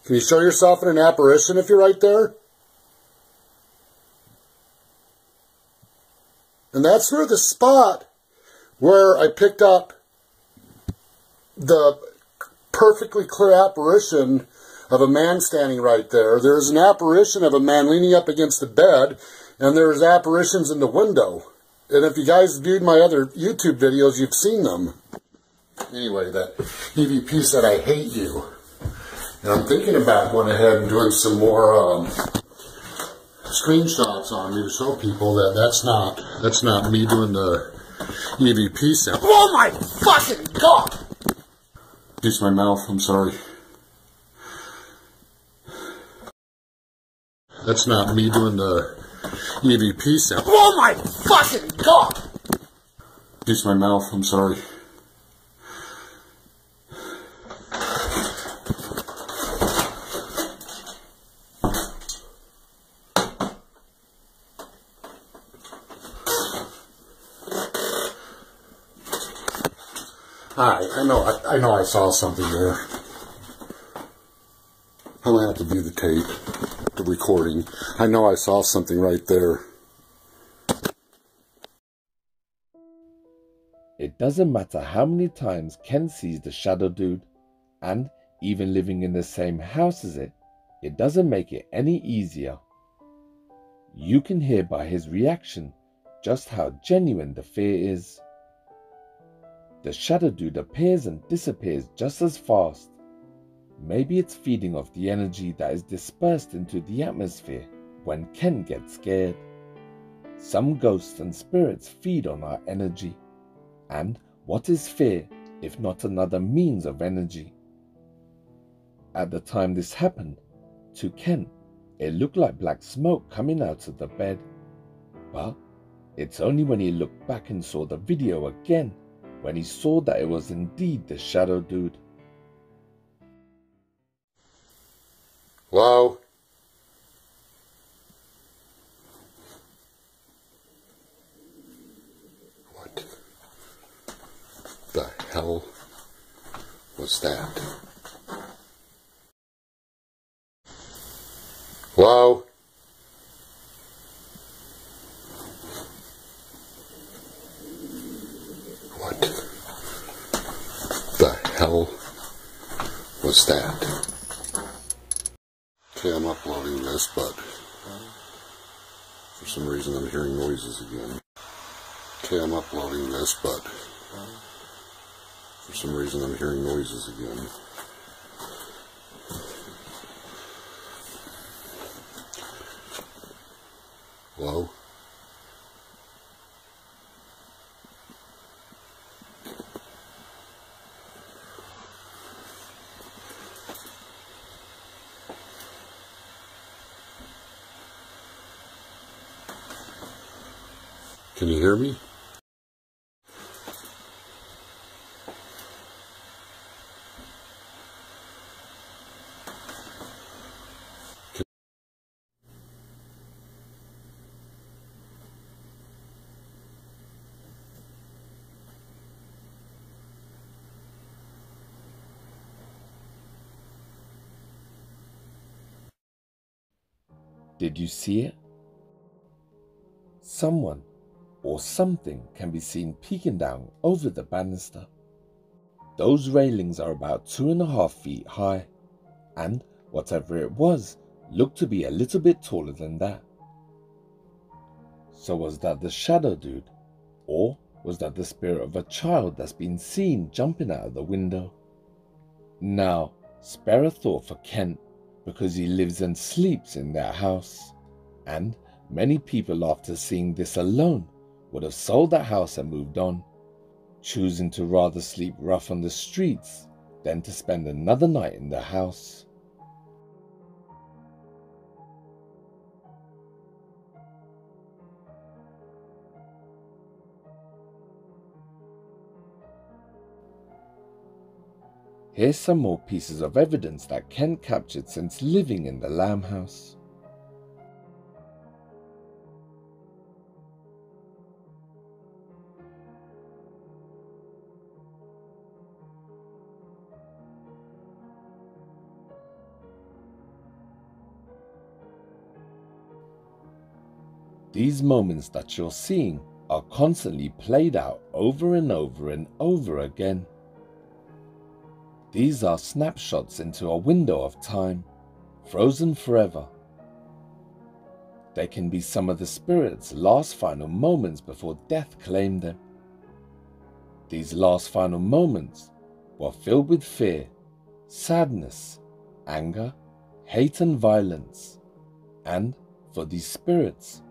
Can you show yourself in an apparition if you're right there? And that's where the spot where I picked up the perfectly clear apparition of a man standing right there. There's an apparition of a man leaning up against the bed, and there's apparitions in the window. And if you guys viewed my other YouTube videos, you've seen them. Anyway, that EVP said, I hate you. And I'm thinking about going ahead and doing some more screenshots on you to show people that that's not me doing the EVP sound. Oh my fucking God! Use my mouth, I'm sorry. That's not me doing the EVP sound. Oh my fucking God! Use my mouth, I'm sorry. Hi, I know I saw something there. I'm gonna have to view the tape, the recording. I know I saw something right there. It doesn't matter how many times Ken sees the shadow dude, and even living in the same house as it doesn't make it any easier. You can hear by his reaction just how genuine the fear is. The shadow dude appears and disappears just as fast. Maybe it's feeding off the energy that is dispersed into the atmosphere when Ken gets scared. Some ghosts and spirits feed on our energy. And what is fear if not another means of energy? At the time this happened, to Ken, it looked like black smoke coming out of the bed. But it's only when he looked back and saw the video again when he saw that it was indeed the shadow dude. Hello? What the hell was that? Hello? What the hell was that? Okay, I'm uploading this, but for some reason I'm hearing noises again. Okay, I'm uploading this, but for some reason I'm hearing noises again. Hello? Can you hear me? Did you see it? Someone or something can be seen peeking down over the banister. Those railings are about 2.5 feet high, and whatever it was looked to be a little bit taller than that. So was that the shadow dude, or was that the spirit of a child that's been seen jumping out of the window? Now, spare a thought for Kent, because he lives and sleeps in that house, and many people after seeing this alone would have sold that house and moved on, choosing to rather sleep rough on the streets than to spend another night in the house. Here's some more pieces of evidence that Kent captured since living in the Lamb house. These moments that you're seeing are constantly played out over and over and over again. These are snapshots into a window of time, frozen forever. They can be some of the spirit's last final moments before death claimed them. These last final moments were filled with fear, sadness, anger, hate and violence. And for these spirits,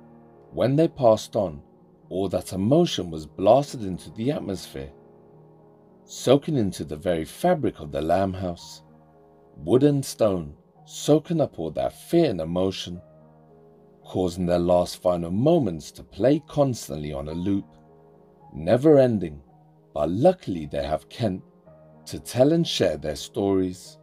when they passed on, all that emotion was blasted into the atmosphere, soaking into the very fabric of the Lamb house. Wood and stone soaking up all that fear and emotion, causing their last final moments to play constantly on a loop, never ending, but luckily they have Kent to tell and share their stories.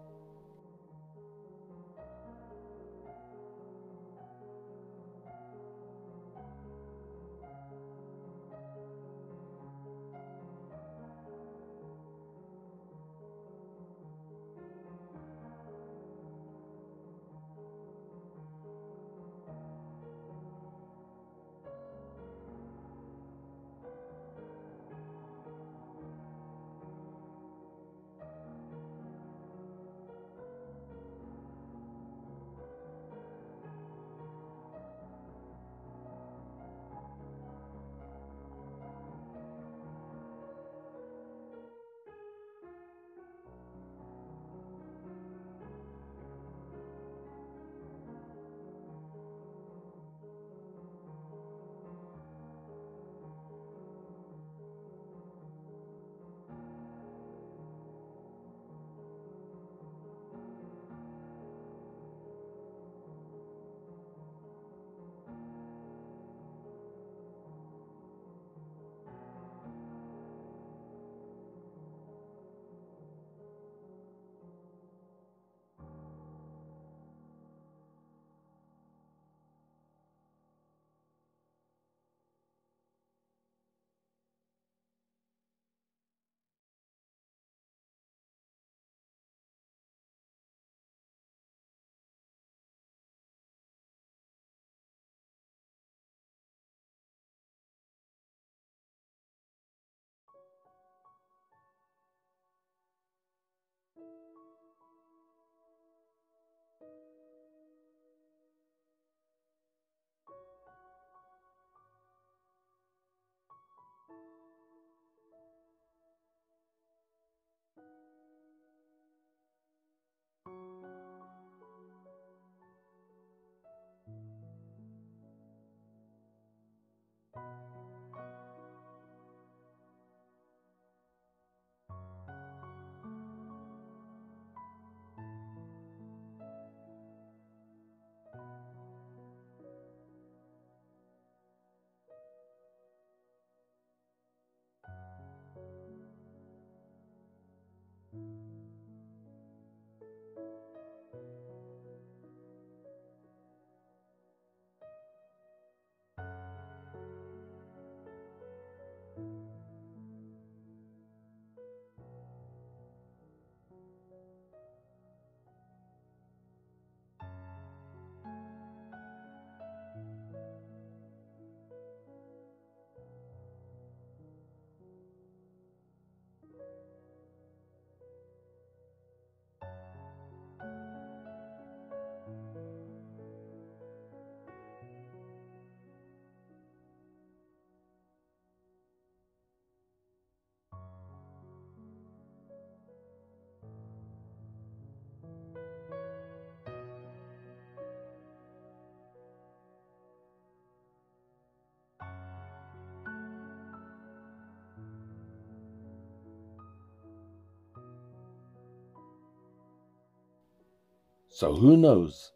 So who knows?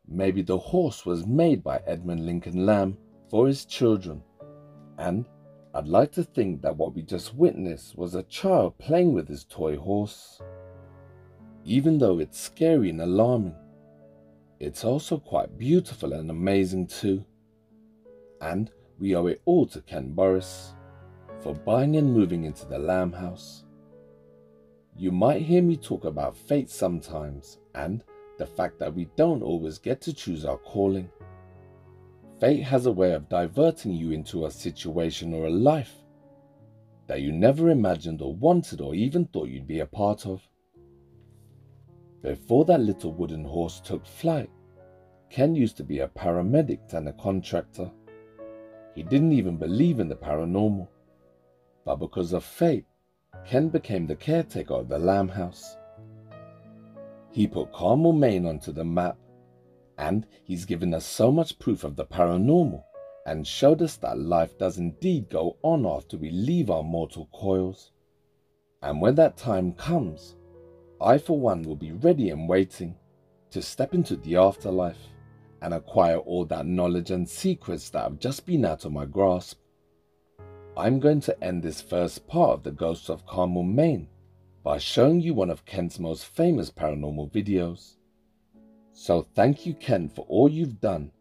Maybe the horse was made by Edmund Lincoln Lamb for his children. And I'd like to think that what we just witnessed was a child playing with his toy horse. Even though it's scary and alarming, it's also quite beautiful and amazing too. And we owe it all to Kent Burris for buying and moving into the Lamb house. You might hear me talk about fate sometimes and the fact that we don't always get to choose our calling. Fate has a way of diverting you into a situation or a life that you never imagined or wanted or even thought you'd be a part of. Before that little wooden horse took flight, Ken used to be a paramedic and a contractor. He didn't even believe in the paranormal. But because of fate, Ken became the caretaker of the Lamb House. He put Carmel, Maine onto the map, and he's given us so much proof of the paranormal and showed us that life does indeed go on after we leave our mortal coils. And when that time comes, I for one will be ready and waiting to step into the afterlife and acquire all that knowledge and secrets that have just been out of my grasp. I'm going to end this first part of the Ghosts of Carmel, Maine by showing you one of Ken's most famous paranormal videos. So thank you, Ken, for all you've done,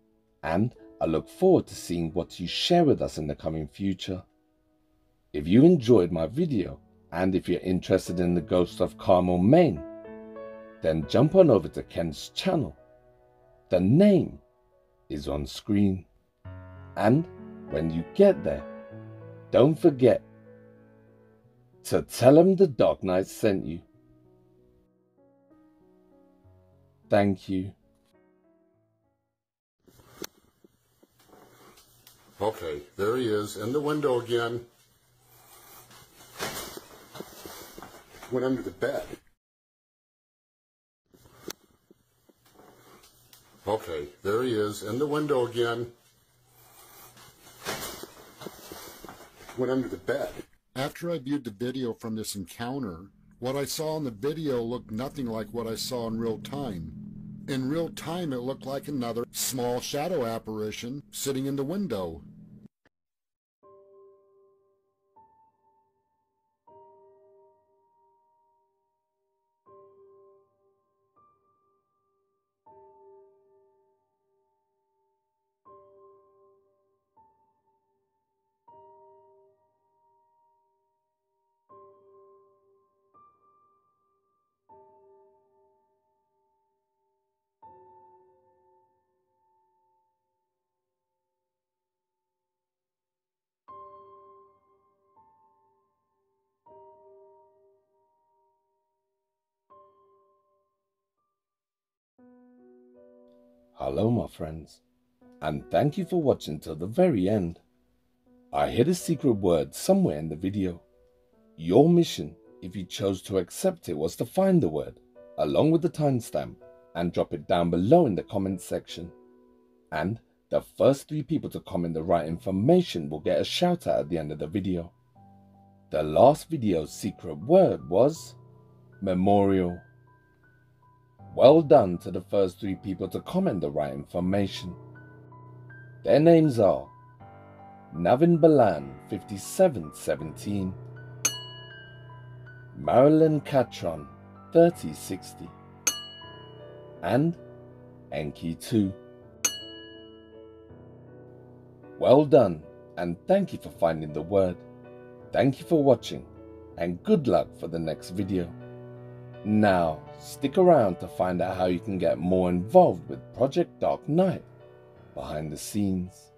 and I look forward to seeing what you share with us in the coming future. If you enjoyed my video, and if you're interested in the Ghosts of Carmel, Maine, then jump on over to Ken's channel. The name is on screen. And when you get there, don't forget to tell him the Dark Knight sent you. Thank you. Okay, there he is in the window again. Went under the bed. Okay, there he is in the window again. Went under the bed. After I viewed the video from this encounter, what I saw in the video looked nothing like what I saw in real time. In real time, it looked like another small shadow apparition sitting in the window. Hello my friends, and thank you for watching till the very end. I hid a secret word somewhere in the video. Your mission, if you chose to accept it, was to find the word, along with the timestamp, and drop it down below in the comment section. And the first 3 people to comment the right information will get a shout out at the end of the video. The last video's secret word was memorial. Well done to the first 3 people to comment the right information. Their names are Navin Balan 5717, Marilyn Catron 3060, and Enki 2. Well done, and thank you for finding the word. Thank you for watching, and good luck for the next video. Now, stick around to find out how you can get more involved with Project Dark Knight behind the scenes.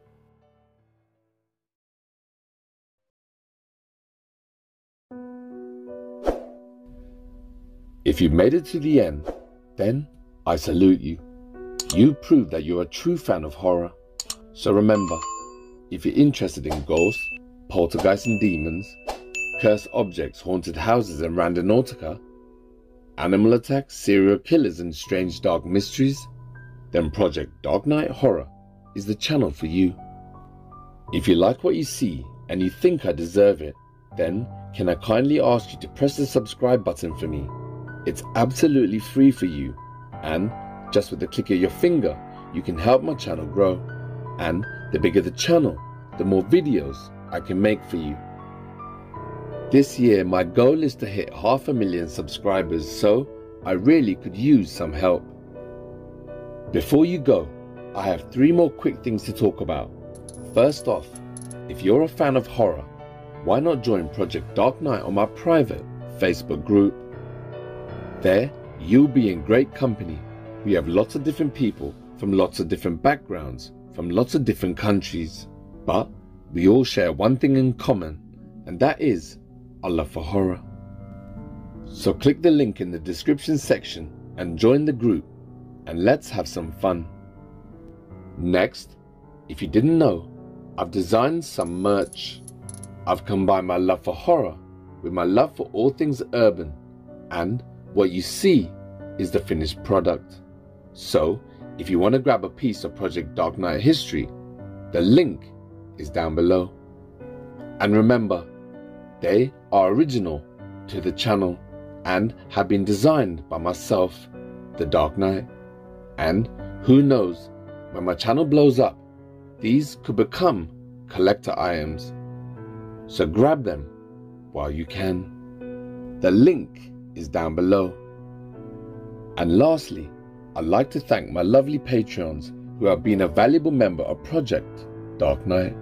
If you made it to the end, then I salute you. You prove that you're a true fan of horror. So remember, if you're interested in ghosts, poltergeists and demons, cursed objects, haunted houses and randonautica, animal attacks, serial killers and strange dark mysteries, then Project Dark Knight Horror is the channel for you. If you like what you see and you think I deserve it, then can I kindly ask you to press the subscribe button for me? It's absolutely free for you, and just with the click of your finger you can help my channel grow. And the bigger the channel, the more videos I can make for you. This year my goal is to hit 500,000 subscribers, so I really could use some help. Before you go, I have 3 more quick things to talk about. First off, if you're a fan of horror, why not join Project Dark Knight on my private Facebook group? There, you'll be in great company. We have lots of different people from lots of different backgrounds, from lots of different countries. But we all share one thing in common, and that is a love for horror. So click the link in the description section and join the group, and let's have some fun. Next, if you didn't know, I've designed some merch. I've combined my love for horror with my love for all things urban, and what you see is the finished product. So, if you want to grab a piece of Project Dark Knight history, the link is down below. And remember, they are original to the channel and have been designed by myself, the Dark Knight. And who knows, when my channel blows up, these could become collector items. So grab them while you can. The link is down below. And lastly, I'd like to thank my lovely Patreons who have been a valuable member of Project Dark Knight.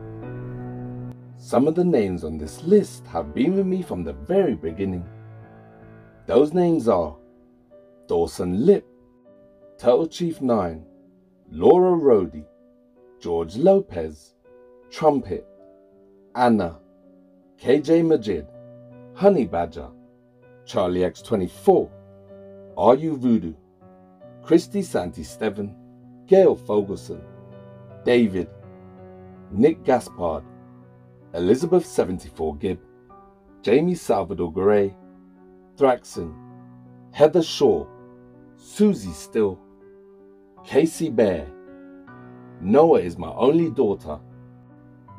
Some of the names on this list have been with me from the very beginning. Those names are Dawson Lip, Turtle Chief 9, Laura Rhodey, George Lopez, Trumpet, Anna, KJ Majid, Honey Badger, Charlie X24, Are You Voodoo, Christy Santi Steven, Gail Fogelson, David, Nick Gaspard, Elizabeth 74 Gibb, Jamie Salvador Gray, Thraxon, Heather Shaw, Susie Still, Casey Bear, Noah is my only daughter,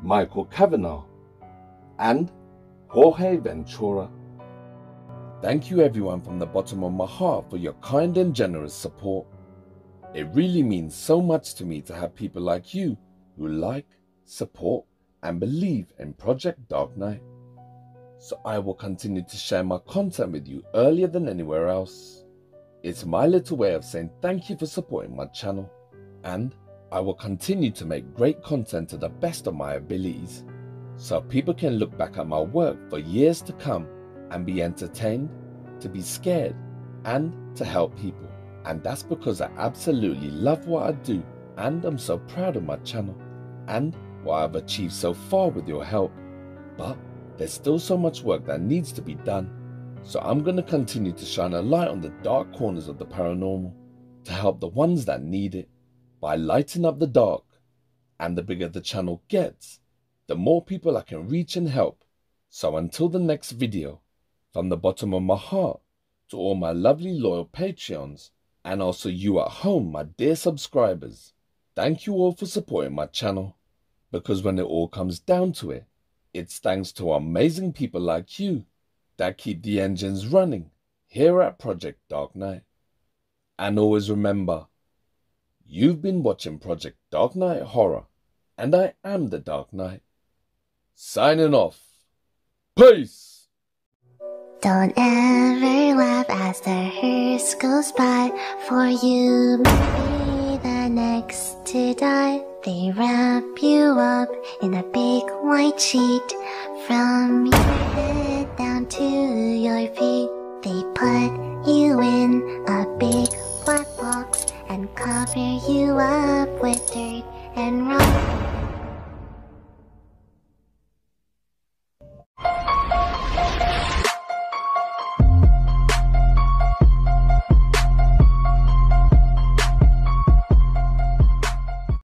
Michael Kavanagh, and Jorge Ventura. Thank you everyone from the bottom of my heart for your kind and generous support. It really means so much to me to have people like you who like, support, and believe in Project Dark Knight. So I will continue to share my content with you earlier than anywhere else. It's my little way of saying thank you for supporting my channel, and I will continue to make great content to the best of my abilities, so people can look back at my work for years to come and be entertained, to be scared, and to help people. And that's because I absolutely love what I do, and I'm so proud of my channel and what I've achieved so far with your help. But there's still so much work that needs to be done, so I'm going to continue to shine a light on the dark corners of the paranormal to help the ones that need it by lighting up the dark. And the bigger the channel gets, the more people I can reach and help. So until the next video, from the bottom of my heart to all my lovely loyal Patreons, and also you at home, my dear subscribers, thank you all for supporting my channel, because when it all comes down to it, it's thanks to amazing people like you that keep the engines running here at Project Dark Knight. And always remember, you've been watching Project Dark Knight Horror, and I am the Dark Knight. Signing off. Peace! Don't ever laugh as the hearse goes by, for you may be the next to die. They wrap you up in a big white sheet, from your head down to your feet. They put you in a big black box and cover you up with dirt and rock.